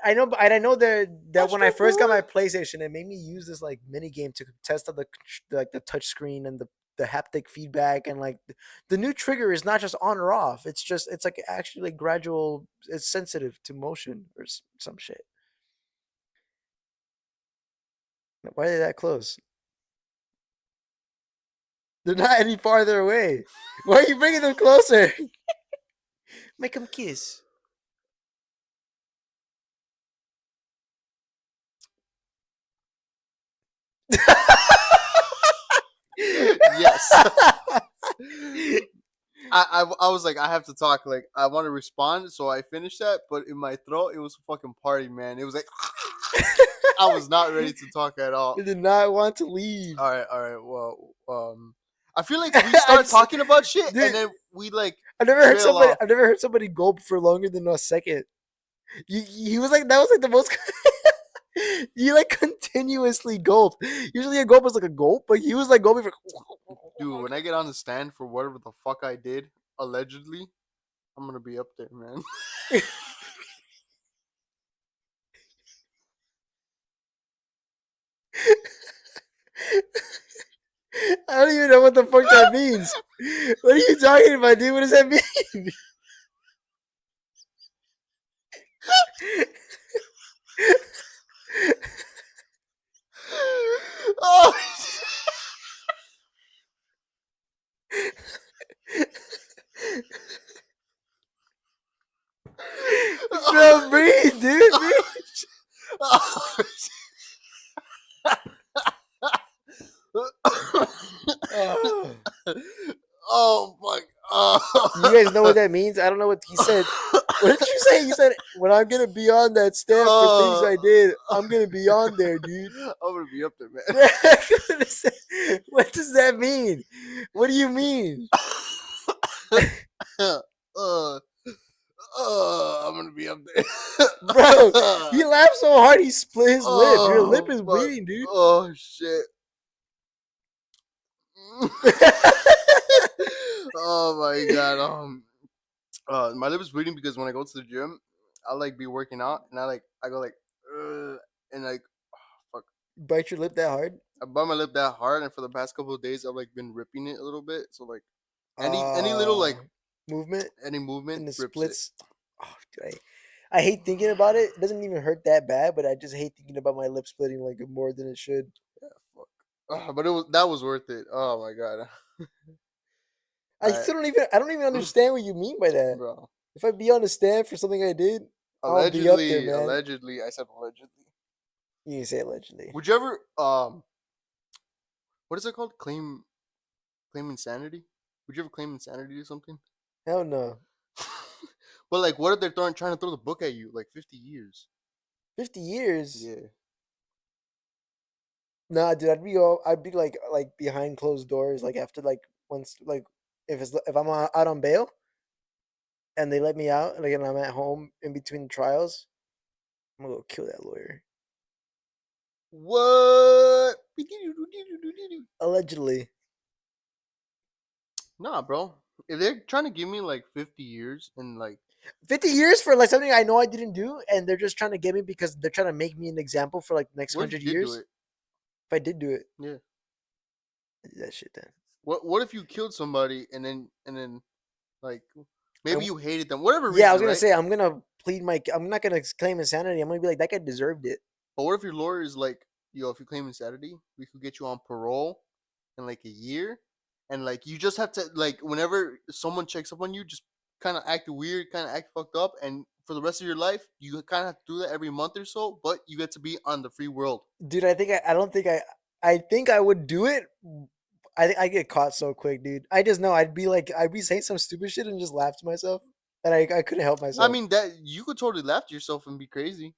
I know, but I know that when I Astro first got Boy. my PlayStation, it made me use this like mini game to test out the touch screen and the haptic feedback and like the new trigger is not just on or off. It's like actually like gradual. It's sensitive to motion or some shit. Why are they that close? They're not any farther away. Why are you bringing them closer? Make them kiss. Yes. I was like, I have to talk. Like, I want to respond, so I finished that. But in my throat, it was a fucking party, man. It was like, I was not ready to talk at all. They did not want to leave. All right. Well, I feel like we start just, talking about shit, and dude, then we like I've never heard trail somebody. off. I've never heard somebody gulp for longer than a second. He was like that was like the most. You like continuously gulp. Usually a gulp is like a gulp, but he was like gulping for. Dude, when I get on the stand for whatever the fuck I did, allegedly, I'm gonna be up there, man. I don't even know what the fuck that means. What are you talking about, dude? What does that mean? Oh, Bro, breathe, dude, breathe. oh, Oh. oh my Do you guys know what that means? I don't know what he said. What did you say? You said when I'm gonna be on that stand for things oh. I did, I'm gonna be on there, dude. I'm gonna be up there, man. What does that mean? What do you mean? uh, I'm gonna be up there. Bro, he laughed so hard he split his lip. Your lip Oh is fuck! bleeding, dude. Oh shit! Oh my god! My lip is bleeding because when I go to the gym, I like be working out and I go like, and like, fuck. Bite your lip that hard? I bite my lip that hard, and for the past couple of days, I've like been ripping it a little bit. So like, any little Uh like movement any movement and the rips it. splits. Oh, dude, I hate thinking about it. It doesn't even hurt that bad, but I just hate thinking about my lip splitting like more than it should. Yeah, fuck. But that was worth it. Oh my god. I I don't even understand what you mean by that. bro. If I be on the stand for something I did, I'll be up there, man. Allegedly, I said allegedly. You can say allegedly. Would you ever what is it called? Claim insanity? Would you ever claim insanity or something? Hell no. But like, what if they're trying to throw the book at you like 50 years? 50 years? Yeah. Nah, dude, I'd be like behind closed doors, like after like once like if I'm out on bail and they let me out, like and I'm at home in between trials, I'm gonna go kill that lawyer. What? Allegedly. Nah, bro. If they're trying to give me like 50 years and like 50 years for like something I know I didn't do, and they're just trying to get me because they're trying to make me an example for like the next what if you 100 did do years. it? If I did do it, Yeah. I'd do that shit then. What if you killed somebody and then like maybe you hated them, whatever Yeah, I reason, was gonna right? say I'm gonna plead my. I'm not gonna claim insanity. I'm gonna be like that guy deserved it. But what if your lawyer is like, yo, if you claim insanity, we could get you on parole in like a year, and like you just have to like whenever someone checks up on you, just kind of act weird, kind of act fucked up, and for the rest of your life, you kind of have to do that every month or so. But you get to be on the free world. Dude, I don't think I think I would do it. I think I get caught so quick, dude. I just know I'd be saying some stupid shit and just laugh to myself, and I couldn't help I myself. mean that you could totally laugh to yourself and be crazy.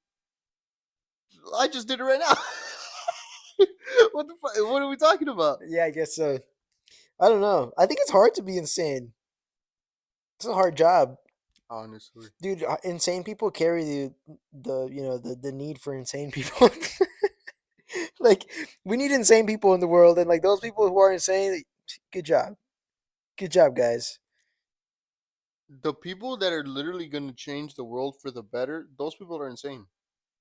I just did it right now. What the fuck? What are we talking about? Yeah, I guess so. I don't know. I think it's hard to be insane. It's a hard job, Honestly, dude. Insane people carry the the need for insane people. Like we need insane people in the world, and like those people who are insane, like, good job, guys. the people that are literally going to change the world for the better, those people are insane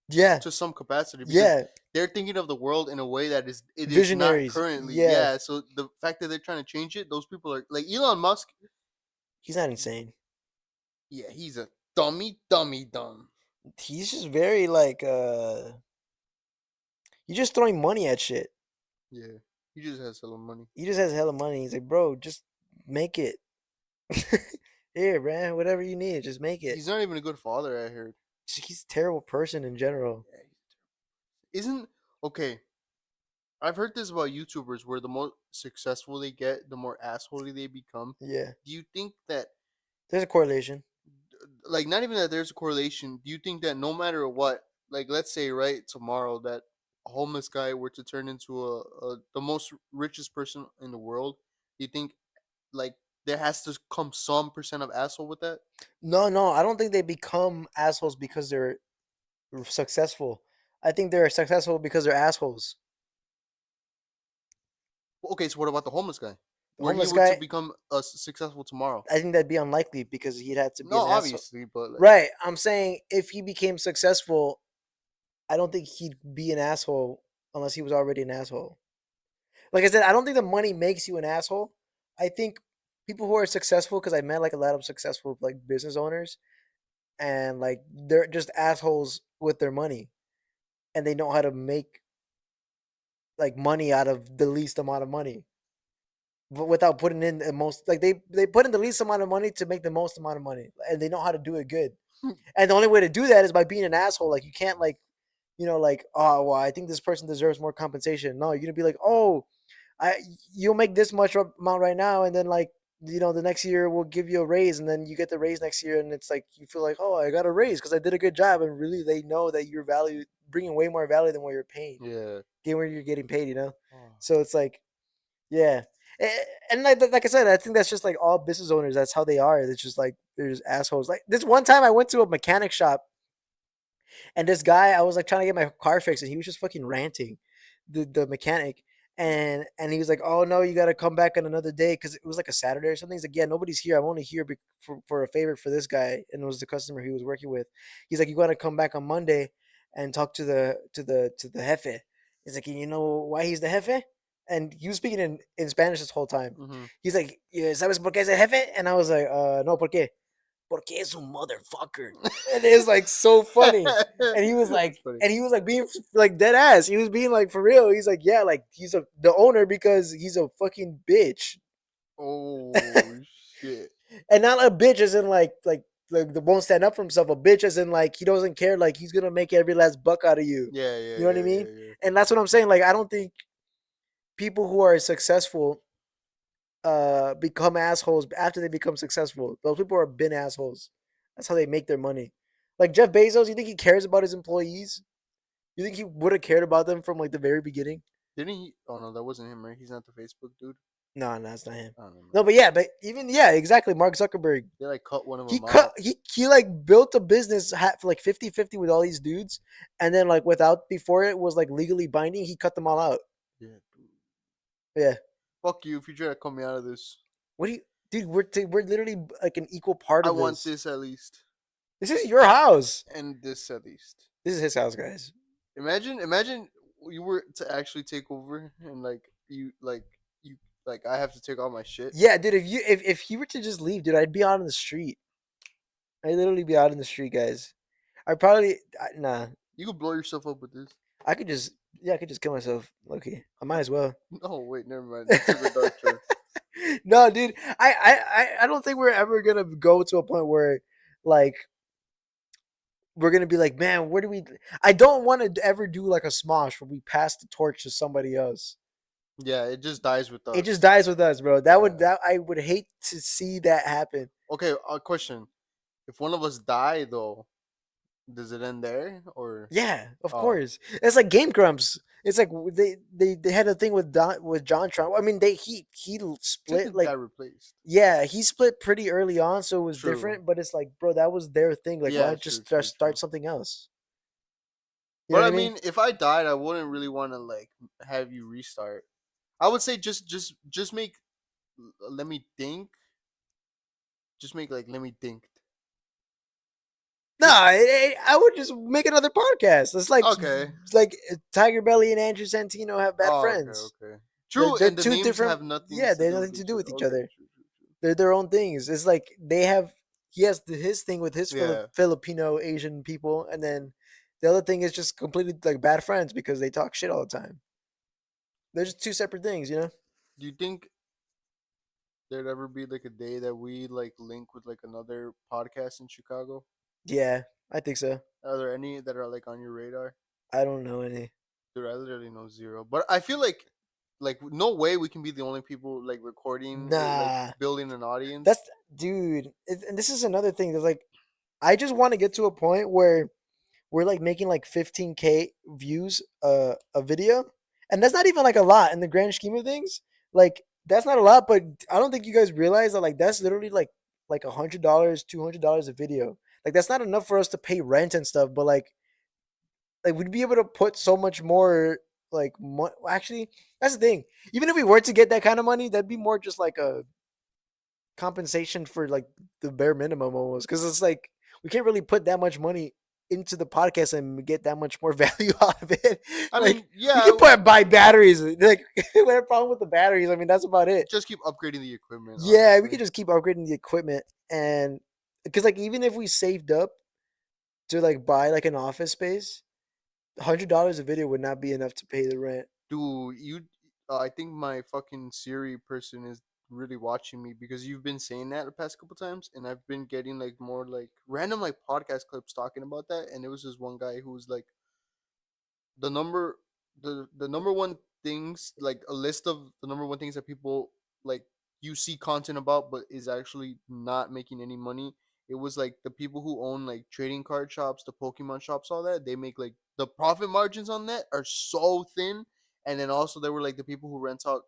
Yeah, to some capacity because yeah, they're thinking of the world in a way that it is not visionaries. currently. Yeah, Yeah, so the fact that they're trying to change it, those people are like Elon Musk. he's not insane. Yeah, he's a dummy. He's just very like he's just throwing money at shit. Yeah, he just has hella money. He just has hella money. He's like, bro, just make it. Here, man, whatever you need, just make it. He's not even a good father. I heard. He's a terrible person in general. Yeah, isn't okay. I've heard this about YouTubers where the more successful they get, the more assholey they become. Yeah, Do you think that there's a correlation. like not even that there's a correlation. Do you think that no matter what, like let's say right tomorrow that a homeless guy were to turn into a the most richest person in the world, do you think like there has to come some percent of asshole with that? No, no, I don't think they become assholes because they're successful. I think they're successful because they're assholes. Okay, so what about the homeless guy? The Were he homeless were to guy, become successful tomorrow? I think that'd be unlikely because he'd have to be No, an asshole. obviously, but like, Right. I'm saying if he became successful, I don't think he'd be an asshole unless he was already an asshole. Like I said, I don't think the money makes you an asshole. I think people who are successful, because I met like a lot of successful like business owners, and like they're just assholes with their money, and they know how to make like money out of the least amount of money, but without putting in the most. Like they put in the least amount of money to make the most amount of money, and they know how to do it good. And the only way to do that is by being an asshole. Like you can't like like, oh well, I think this person deserves more compensation. No, you're gonna be like, oh, I you'll make this much amount right now, and then like the next year we'll give you a raise, and then you get the raise next year, and it's like you feel like, oh, I got a raise because I did a good job, and really they know that you're value bringing way more value than what you're paid, yeah. getting where you're getting paid. Oh. So it's like, yeah, and like I said, I think that's just like all business owners. That's how they are. It's just like they're just assholes. Like this one time, I went to a mechanic shop and this guy, I was like trying to get my car fixed, and he was just fucking ranting, the mechanic, and he was like, "Oh no, you got to come back on another day because it was like a Saturday or something." He's like, "Yeah, nobody's here. I'm only here for a favor for this guy," and it was the customer he was working with. He's like, "You got to come back on Monday and talk to the jefe." He's like, "And you know why he's the jefe?" And he was speaking in Spanish this whole time. Mm-hmm. He's like, "Yeah, ¿Sabes por qué es el jefe?" And I was like, no, ¿por qué? Porque es un motherfucker. And it's like so funny. And he was That's like, funny. and he was like being like dead ass. He was being like for real. He's like, yeah, like he's the owner because he's a fucking bitch. Oh shit. And not a bitch as in like the won't stand up for himself. A bitch as in like he doesn't care. Like he's gonna make every last buck out of you. Yeah, yeah, You know what I yeah, mean? yeah, yeah. And that's what I'm saying. Like I don't think people who are successful become assholes after they become successful. Those people are been assholes. That's how they make their money. Like Jeff Bezos, you think he cares about his employees? You think he would have cared about them from like the very beginning? Didn't he? Oh no, that wasn't him, right? He's not the Facebook dude. No, no, it's not him. I don't know. No, but yeah, but even yeah, exactly. Mark Zuckerberg. They like cut one of He them cut out. he like built a business for like 50-50 with all these dudes, and then like without before it was like legally binding, he cut them all out. Yeah, dude. Yeah. Fuck you if you try to cut me out of this. What do you dude, we're literally like an equal part I of want this. this at least, This is your house. and this at least. This is his house, guys. Imagine you were to actually take over, and you like I have to take all my shit. Yeah, dude. If he were to just leave, dude, I'd be out in the street. I'd literally be out in the street, guys. I probably nah. You could blow yourself up with this. I could just I could just kill myself. Okay, I might as well. No, wait, never mind. That took a dark turn. No, dude. I don't think we're ever gonna go to a point where like we're gonna be like, man, where do we? I don't want to ever do like a Smosh where we pass the torch to somebody else. Yeah, it just dies with It just us. dies with us, bro. Yeah. That I would hate to see that happen. Okay, a question. If one of us die though, does it end there or? Yeah, of Oh, course. It's like Game Grumps. It's like they had a thing with John Trump. I mean, he split technically got like replaced. yeah, he split pretty early on, so it was True. different. But it's like, bro, that was their thing. Like, why Yeah, not true, just true, start true. something else? You know But what I I mean? mean, if I died, I wouldn't really want to like have you restart. I would say just make let me think. Just make like let me think. No, Cause I would just make another podcast. okay. It's like Tiger Belly and Andrew Santino have bad Oh, okay, friends. okay. They're True, they're and the two names different. have nothing Yeah, to they have do with nothing to each do other. with each Okay, other. true, true, true. They're their own things. It's like they have. He has his thing with his Yeah. Filipino Asian people, and then the other thing is just completely like bad friends because they talk shit all the time. They're just two separate things. Do you think there'd ever be like a day that we like link with like another podcast in Chicago? Yeah, I think so. Are there any that are like on your radar? I don't know any. Dude, I literally know zero. But I feel like no way we can be the only people like recording or like Nah, building an audience. that's dude. And this is another thing. That's like I just want to get to a point where we're like making like 15K views a video, and that's not even like a lot in the grand scheme of things. Like that's not a lot, but I don't think you guys realize that like that's literally like $100, $200 a video. Like that's not enough for us to pay rent and stuff, but like like we'd be able to put so much more like actually that's the thing. Even if we were to get that kind of money, that'd be more just like a compensation for like the bare minimum almost because it's like we can't really put that much money into the podcast and get that much more value out of it. I Like mean, we yeah, can put buy batteries. Like we have a problem with the batteries. I mean that's about it. just keep upgrading the equipment, Yeah, we honestly. could just keep upgrading the equipment and because like even if we saved up to like buy like an office space, $100 a video would not be enough to pay the rent. Dude, I think my fucking Siri person is really watching me because you've been saying that the past couple times, and I've been getting like more like random like podcast clips talking about that, and there was this one guy who was like the number the number one things, like a list of the number one things that people like you see content about but is actually not making any money. It was like the people who own like trading card shops, the Pokemon shops, all that. They make like the profit margins on that are so thin. And then also there were like the people who rent out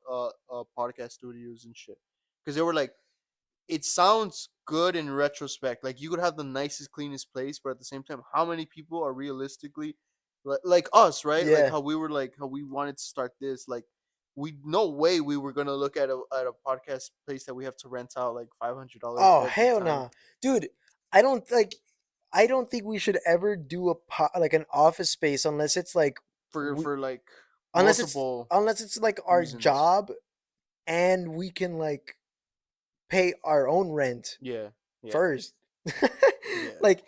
podcast studios and shit, because they were like, it sounds good in retrospect. Like you could have the nicest, cleanest place, but at the same time, how many people are realistically like us, right? Like Yeah. how we were, like how we wanted to start this. Like we no way we were gonna look at a podcast place that we have to rent out like $500 Oh every hell time no, dude. I don't like. I don't think we should ever do like an office space unless it's like we for like unless it's multiple like our reasons. job and we can like pay our own rent Yeah, yeah, first. yeah. Like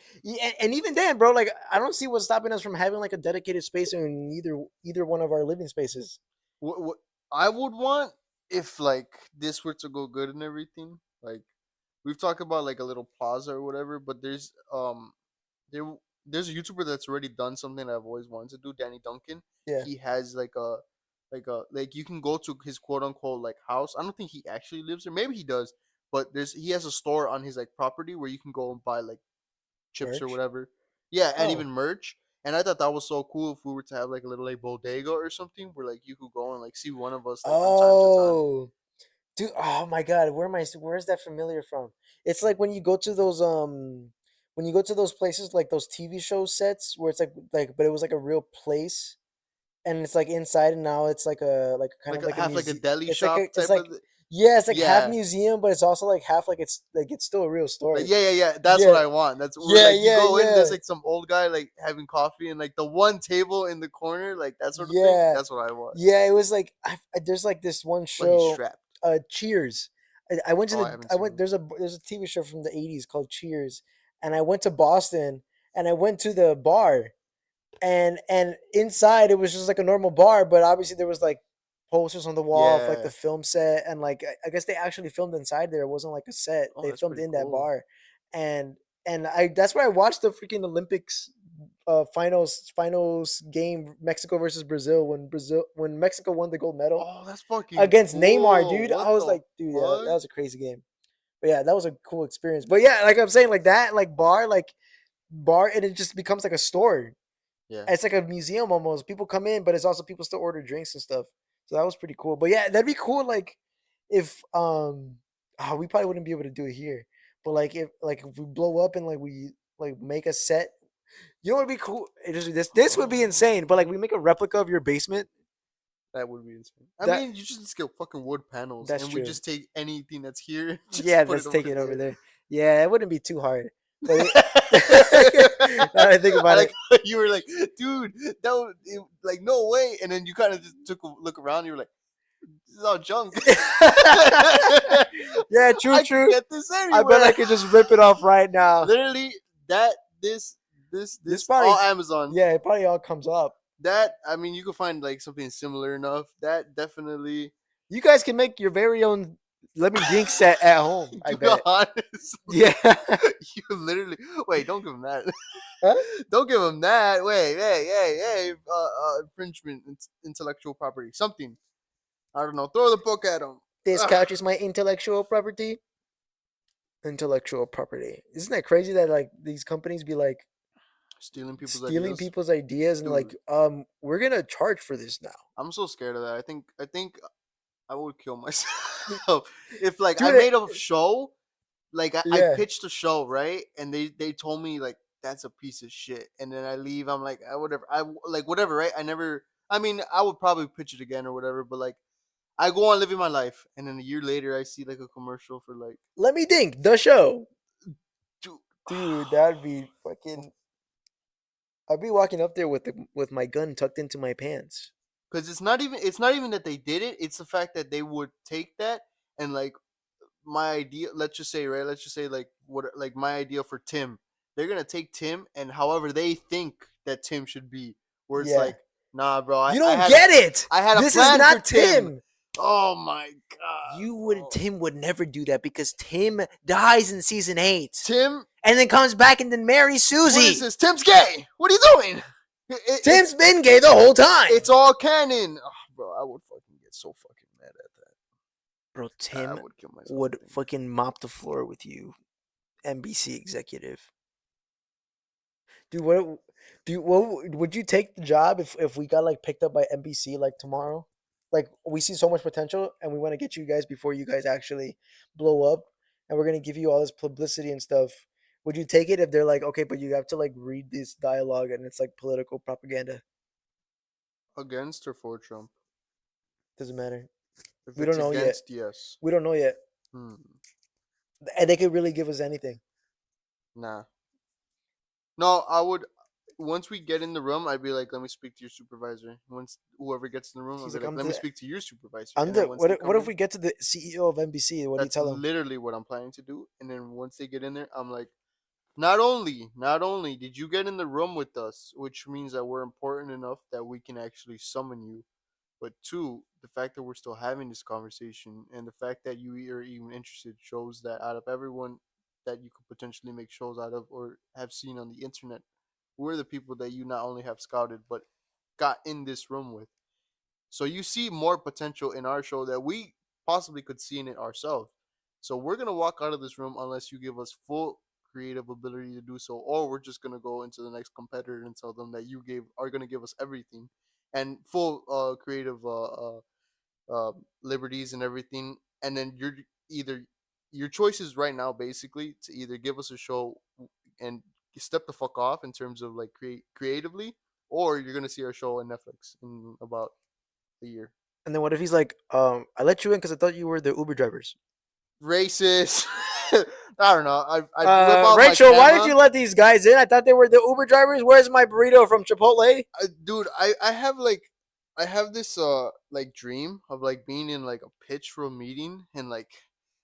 and even then, bro, like I don't see what's stopping us from having like a dedicated space in either one of our living spaces. What I would want if like this were to go good and everything, like we've talked about like a little plaza or whatever, but there there's a YouTuber that's already done something I've always wanted to do, Danny Duncan. Yeah. He has like you can go to his quote unquote like house. I don't think he actually lives there. Maybe he does, but he has a store on his like property where you can go and buy like chips or Merch. whatever. Yeah, and Oh. even merch. And I thought that was so cool if we were to have like a little like bodega or something where like you could go and like see one of us like from time to time. Oh. Dude, oh my god, where's that familiar from? It's like when you go to those places like those TV show sets where it's like but it was like a real place and it's like inside and now it's like kind Like of like a have like a museum. deli It's like shop it's type like of yeah, it's like half yeah. museum but it's also like half like it's still a real Like store. yeah. That's what Yeah. I want. That's where Yeah, like you yeah, go in. There's yeah. like some old guy like having coffee and like the one table in the corner, like that sort of thing. Yeah. That's what I want. Yeah, it was like there's like this one But he's show, strapped. Cheers. I went to Oh, I haven't I seen went him. there's a TV show from the 80s called Cheers, and I went to Boston and I went to the bar and inside it was just like a normal bar, but obviously there was like posters on the wall of like the Yeah. film set and like I guess they actually filmed inside there. It wasn't like a set. Oh, They that's filmed pretty in that cool. bar, and I that's where I watched the freaking Olympics finals game Mexico versus Brazil when Mexico won the gold medal Oh, that's fucking against Neymar, cool. dude. What I was the like, dude, yeah, that fuck? was a crazy game. But yeah, that was a cool experience. But yeah, like I'm saying, like that, like bar, and it just becomes like a store. Yeah. It's like a museum almost. People come in, but it's also people still order drinks and stuff. So that was pretty cool. But yeah, that'd be cool. Like if we probably wouldn't be able to do it here. But like if we blow up and like we like make a set, you know what'd be cool? This would be insane. But like we make a replica of your basement. That would be insane. I That mean, you just get fucking wood panels, that's and we true. just take anything that's here, and just Yeah, put it let's over take it over there. there. Yeah, it wouldn't be too hard. But it, now that I think I about like it, how you were like, dude, that would like no way, and then you kind of just took a look around. And you were like, this is all junk. yeah, true, I could true. get this I bet anywhere. I could just rip it off right now. Literally, that This this probably, all Amazon. yeah, it probably all comes up. That I mean, you could find like something similar enough. That definitely, You guys can make your very own Lemme Dink set at home. I dude. bet. Honestly, Yeah. you literally wait. Don't give him that. Huh? Don't give him that. Wait, hey. Infringement, intellectual property, something. I don't know. Throw the book at him. This Ugh. couch is my intellectual property. Intellectual property. Isn't that crazy that like these companies be like Stealing people's stealing ideas, people's ideas and like dude. we're gonna charge for this now. I'm so scared of that. I think I would kill myself if like I Dude, made a show, like I yeah. pitched a show, right, and they told me like that's a piece of shit. And then I leave. I'm like, whatever. I like whatever, right? I never. I mean, I would probably pitch it again or whatever, but like I go on living my life, and then a year later, I see like a commercial for like, Let me think. The show, dude, dude. That'd be fucking. I'd be walking up there with my gun tucked into my pants. because it's not even that they did it. It's the fact that they would take that and like my idea. Let's just say, right? Let's just say like what like my idea for Tim. They're gonna take Tim and however they think that Tim should be. Where it's Yeah. like, nah, bro. You don't get it. I had a This is plan for not Tim. Tim. Oh my god, You would bro. Tim would never do that because Tim dies in season 8 Tim, and then comes back and then marries what is Susie. this? Tim's gay. What are you doing? Tim's been gay the whole time. It's all canon. Oh, bro, I would fucking get so fucking mad at that. Bro, I Tim would kill myself. I would think. fucking mop the floor with you, NBC executive. Dude, what would you take the job if we got like picked up by NBC like tomorrow? Like we see so much potential and we want to get you guys before you guys actually blow up and we're going to give you all this publicity and stuff. Would you take it if they're like, "Okay, but you have to like read this dialogue and it's like political propaganda?" Against or for Trump? Doesn't matter. If We don't it's know yet. against, yes. We don't know yet. Hmm. And they could really give us anything. Nah. No, I would. Once we get in the room, I'd be like, "Let me speak to your supervisor." Once whoever gets in the room, I'd He's be like, like, "Let me speak to your supervisor." I'm And the then once they what come if in, we get to the CEO of NBC? What do you that's tell him? literally what I'm planning to do. And then once they get in there, I'm like, not only did you get in the room with us, which means that we're important enough that we can actually summon you, but two, the fact that we're still having this conversation and the fact that you are even interested shows that out of everyone that you could potentially make shows out of or have seen on the internet, we're the people that you not only have scouted but got in this room with. So you see more potential in our show that we possibly could see in it ourselves. So we're gonna walk out of this room unless you give us full creative ability to do so, or we're just gonna go into the next competitor and tell them that you gave are gonna give us everything and full creative liberties and everything. And then you're either your choices right now basically to either give us a show and step the fuck off in terms of like creatively, or you're gonna see our show on Netflix in about a year. And then what if he's like, I let you in because I thought you were the Uber drivers. Racist. I don't know. I whip out my Rachel, why did camera. you let these guys in? I thought they were the Uber drivers. Where's my burrito from Chipotle? Dude, I have like I have this like dream of like being in like a pitch for a meeting and like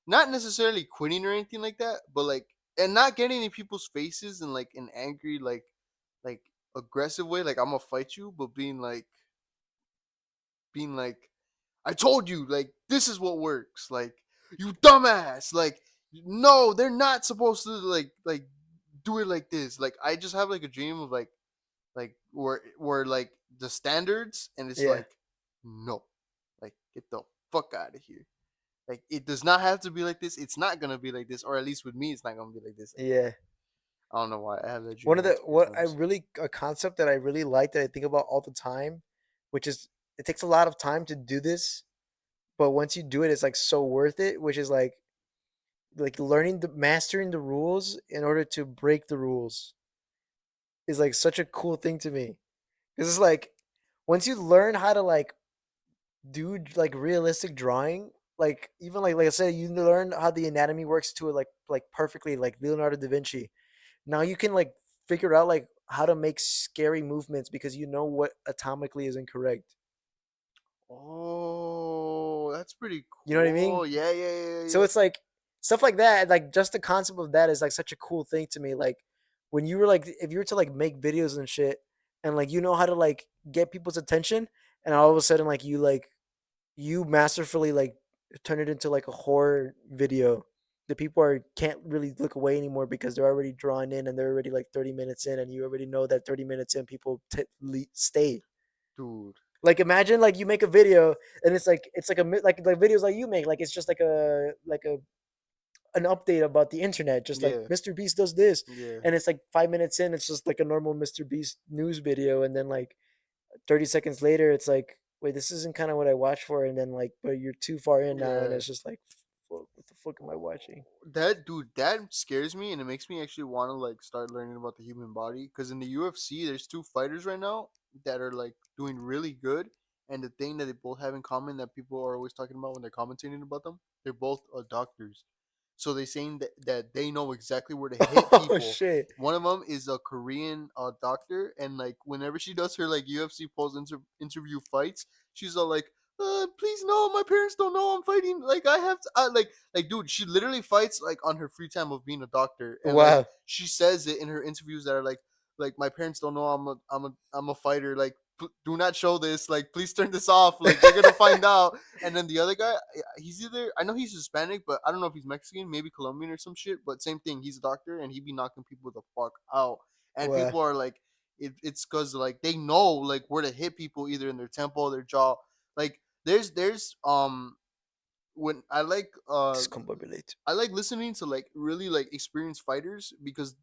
not necessarily quitting or anything like that, but like and not getting in people's faces and like an angry like aggressive way, like I'm gonna fight you, but being like I told you, like this is what works. Like you dumbass. Like no, they're not supposed to like do it like this. Like I just have like a dream of like where like the standards and it's Yeah, like no, like get the fuck out of here. Like it does not have to be like this. It's not gonna be like this, or at least with me, it's not gonna be like this. yeah. I don't know why I have that dream One of the multiple what I times. really a concept that I really like that I think about all the time, which is it takes a lot of time to do this, but once you do it, it's like so worth it. Which is like learning the mastering the rules in order to break the rules is like such a cool thing to me because it's like once you learn how to like do like realistic drawing, like even like I said, you learn how the anatomy works to it like perfectly, like Leonardo da Vinci. Now you can like figure out like how to make scary movements because you know what atomically is incorrect. Oh, that's pretty You know what I mean? cool. Yeah, yeah, yeah, So yeah. it's like stuff like that. Like just the concept of that is like such a cool thing to me. Like when you were like, if you were to like make videos and shit, and like you know how to like get people's attention, and all of a sudden like you masterfully like turn it into like a horror video. The people are can't really look away anymore because they're already drawn in and they're already like 30 minutes in, and you already know that 30 minutes in people stay. Dude. Like imagine like you make a video and it's like like videos like you make like it's just like a an update about the internet, just like Yeah, Mr. Beast does this, yeah. and it's like 5 minutes in, it's just like a normal Mr. Beast news video, and then like 30 seconds later, it's like, wait, this isn't kind of what I watched for, and then like, but you're too far in now, and Yeah, it's just like, fuck? What the fuck am I watching? That dude, that scares me, and it makes me actually want to like start learning about the human body. Because in the UFC, there's two fighters right now that are like doing really good, and the thing that they both have in common that people are always talking about when they're commentating about them, they're both doctors. So they're saying that they know exactly where to hit Oh people. shit! One of them is a Korean doctor, and like whenever she does her like UFC post interview fights, she's all like, please no, my parents don't know I'm fighting. Like I have to, like dude, she literally fights like on her free time of being a doctor, and like Wow. she says it in her interviews that are like my parents don't know I'm a fighter. Like do not show this. Like please turn this off. Like they're gonna find out. And then the other guy, he's either I know he's Hispanic, but I don't know if he's Mexican, maybe Colombian or some shit. But same thing, he's a doctor, and he be knocking people the fuck out. And Wow. people are like, it's because like they know like where to hit people either in their temple, their jaw. Like there's when Discombobulate. I like listening to like really like experienced fighters because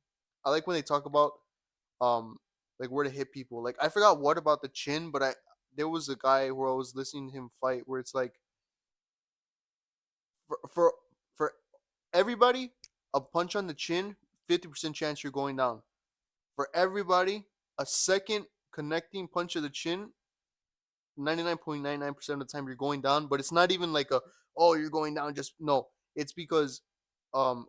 I like when they talk about um like where to hit people. Like I forgot what about the chin, but I there was a guy where I was listening to him fight where it's like for for everybody a punch on the chin, 50% chance you're going down. For everybody, a second connecting punch of the chin, 99.99% of the time you're going down, but it's not even like a oh you're going down just no. It's because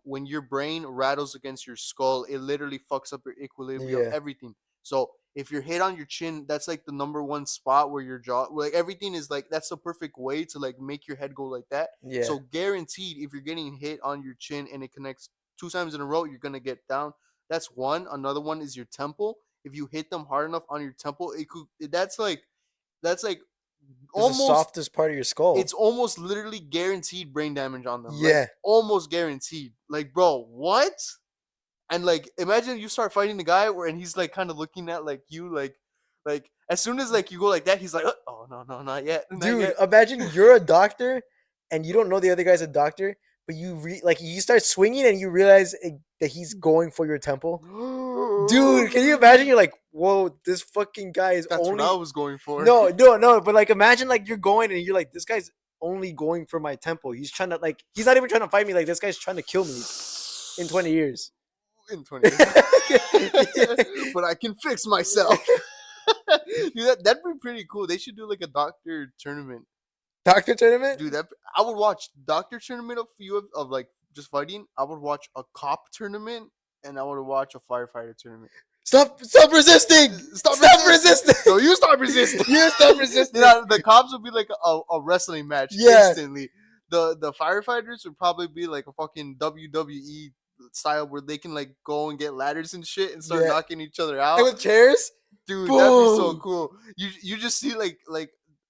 when your brain rattles against your skull, it literally fucks up your equilibrium, Yeah. everything. So if you're hit on your chin, that's like the number one spot where your jaw like everything is like that's the perfect way to like make your head go like that. Yeah. So guaranteed if you're getting hit on your chin and it connects two times in a row, you're gonna get down. That's one. Another one is your temple. If you hit them hard enough on your temple, it could that's like It's the almost softest part of your skull. it's almost literally guaranteed brain damage on them. Like Yeah. almost guaranteed. Like bro, what? And like imagine you start fighting the guy where and he's like kind of looking at like you like as soon as like you go like that, he's like, oh no no not yet not Dude, yet. imagine you're a doctor and you don't know the other guy's a doctor, but like you start swinging and you realize that he's going for your temple. Dude, can you imagine? You're like, whoa, this fucking guy is That's what I only. was going for. No, no, no. But like, imagine like you're going and you're like, this guy's only going for my temple. He's trying to like, he's not even trying to fight me. Like, this guy's trying to kill me in 20 years. In 20 years. But I can fix myself. Dude, that'd be pretty cool. They should do like a doctor tournament. Doctor tournament? Dude, that I would watch doctor tournament of you of like just fighting. I would watch a cop tournament and I would watch a firefighter tournament. Stop resisting! Stop Stop resisting! resisting! No, you stop resisting. You stop resisting! You know, the cops would be like a wrestling match Yeah. instantly. The firefighters would probably be like a fucking WWE style where they can like go and get ladders and shit and start Yeah. knocking each other And out. with chairs? Dude, that'd be so Boom! cool. You just see like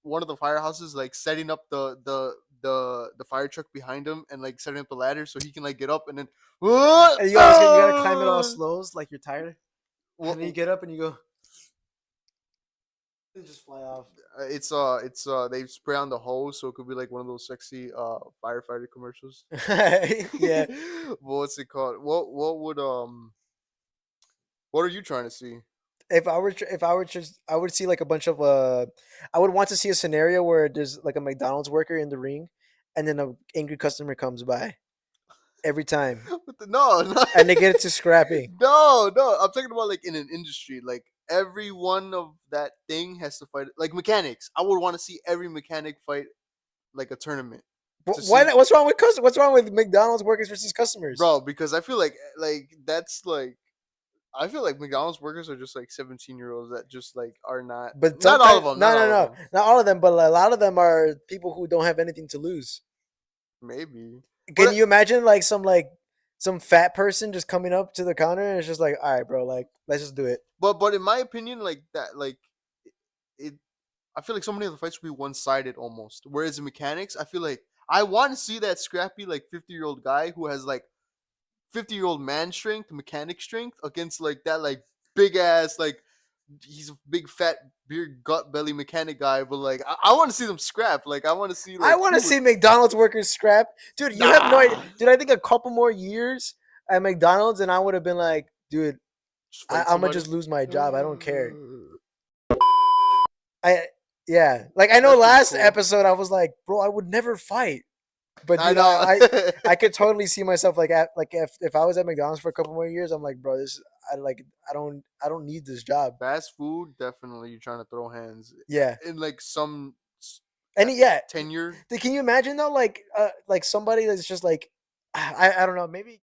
one of the firehouses like setting up the fire truck behind him and like setting up the ladder so he can like get up and then And you gotta climb it all slows, like you're tired. And then you well, get up and you go, and just fly off. it's they spray on the hose so it could be like one of those sexy firefighter commercials. Yeah. What's it called? What are you trying to see? If I were just, I would see like a bunch of I would want to see a scenario where there's like a McDonald's worker in the ring, and then a angry customer comes by every time, No, no, and they get into scrapping. no. I'm talking about like in an industry, like every one of that thing has to fight. Like mechanics, I would want to see every mechanic fight like a tournament to Why? see, What's wrong with What's wrong with McDonald's workers versus customers? bro. Because I feel like that's like I feel like McDonald's workers are just like 17-year-olds that just like are But not all of sometimes, them, no, not no, all of no, them. not all of them, but a lot of them are people who don't have anything to lose. Maybe, Can but you imagine some fat person just coming up to the counter and it's just like, all right, bro, like let's just do it. but in my opinion, like that, like it. I feel like so many of the fights would be one sided almost. Whereas in mechanics, I feel like I want to see that scrappy like 50-year-old guy who has like 50-year-old man strength, mechanic strength against like that like big ass like he's a big fat beard gut belly mechanic guy. But like I want to see them scrap. Like I want to see I like want to who would see McDonald's workers scrap, dude. You have no idea, nah dude. I think a couple more years at McDonald's, and I would have been like, dude, just I'm fight gonna somebody. just lose my job. I don't care. I Yeah, like I know That's pretty last cool. episode I was like, bro, I would never fight. But I dude, know. I could totally see myself like at like if I was at McDonald's for a couple more years, I'm like, bro, this I like I don't need this job. Fast food, definitely you're trying to throw hands. Yeah. In like some And yeah, tenure. can you imagine though, like somebody that's just like I don't know, maybe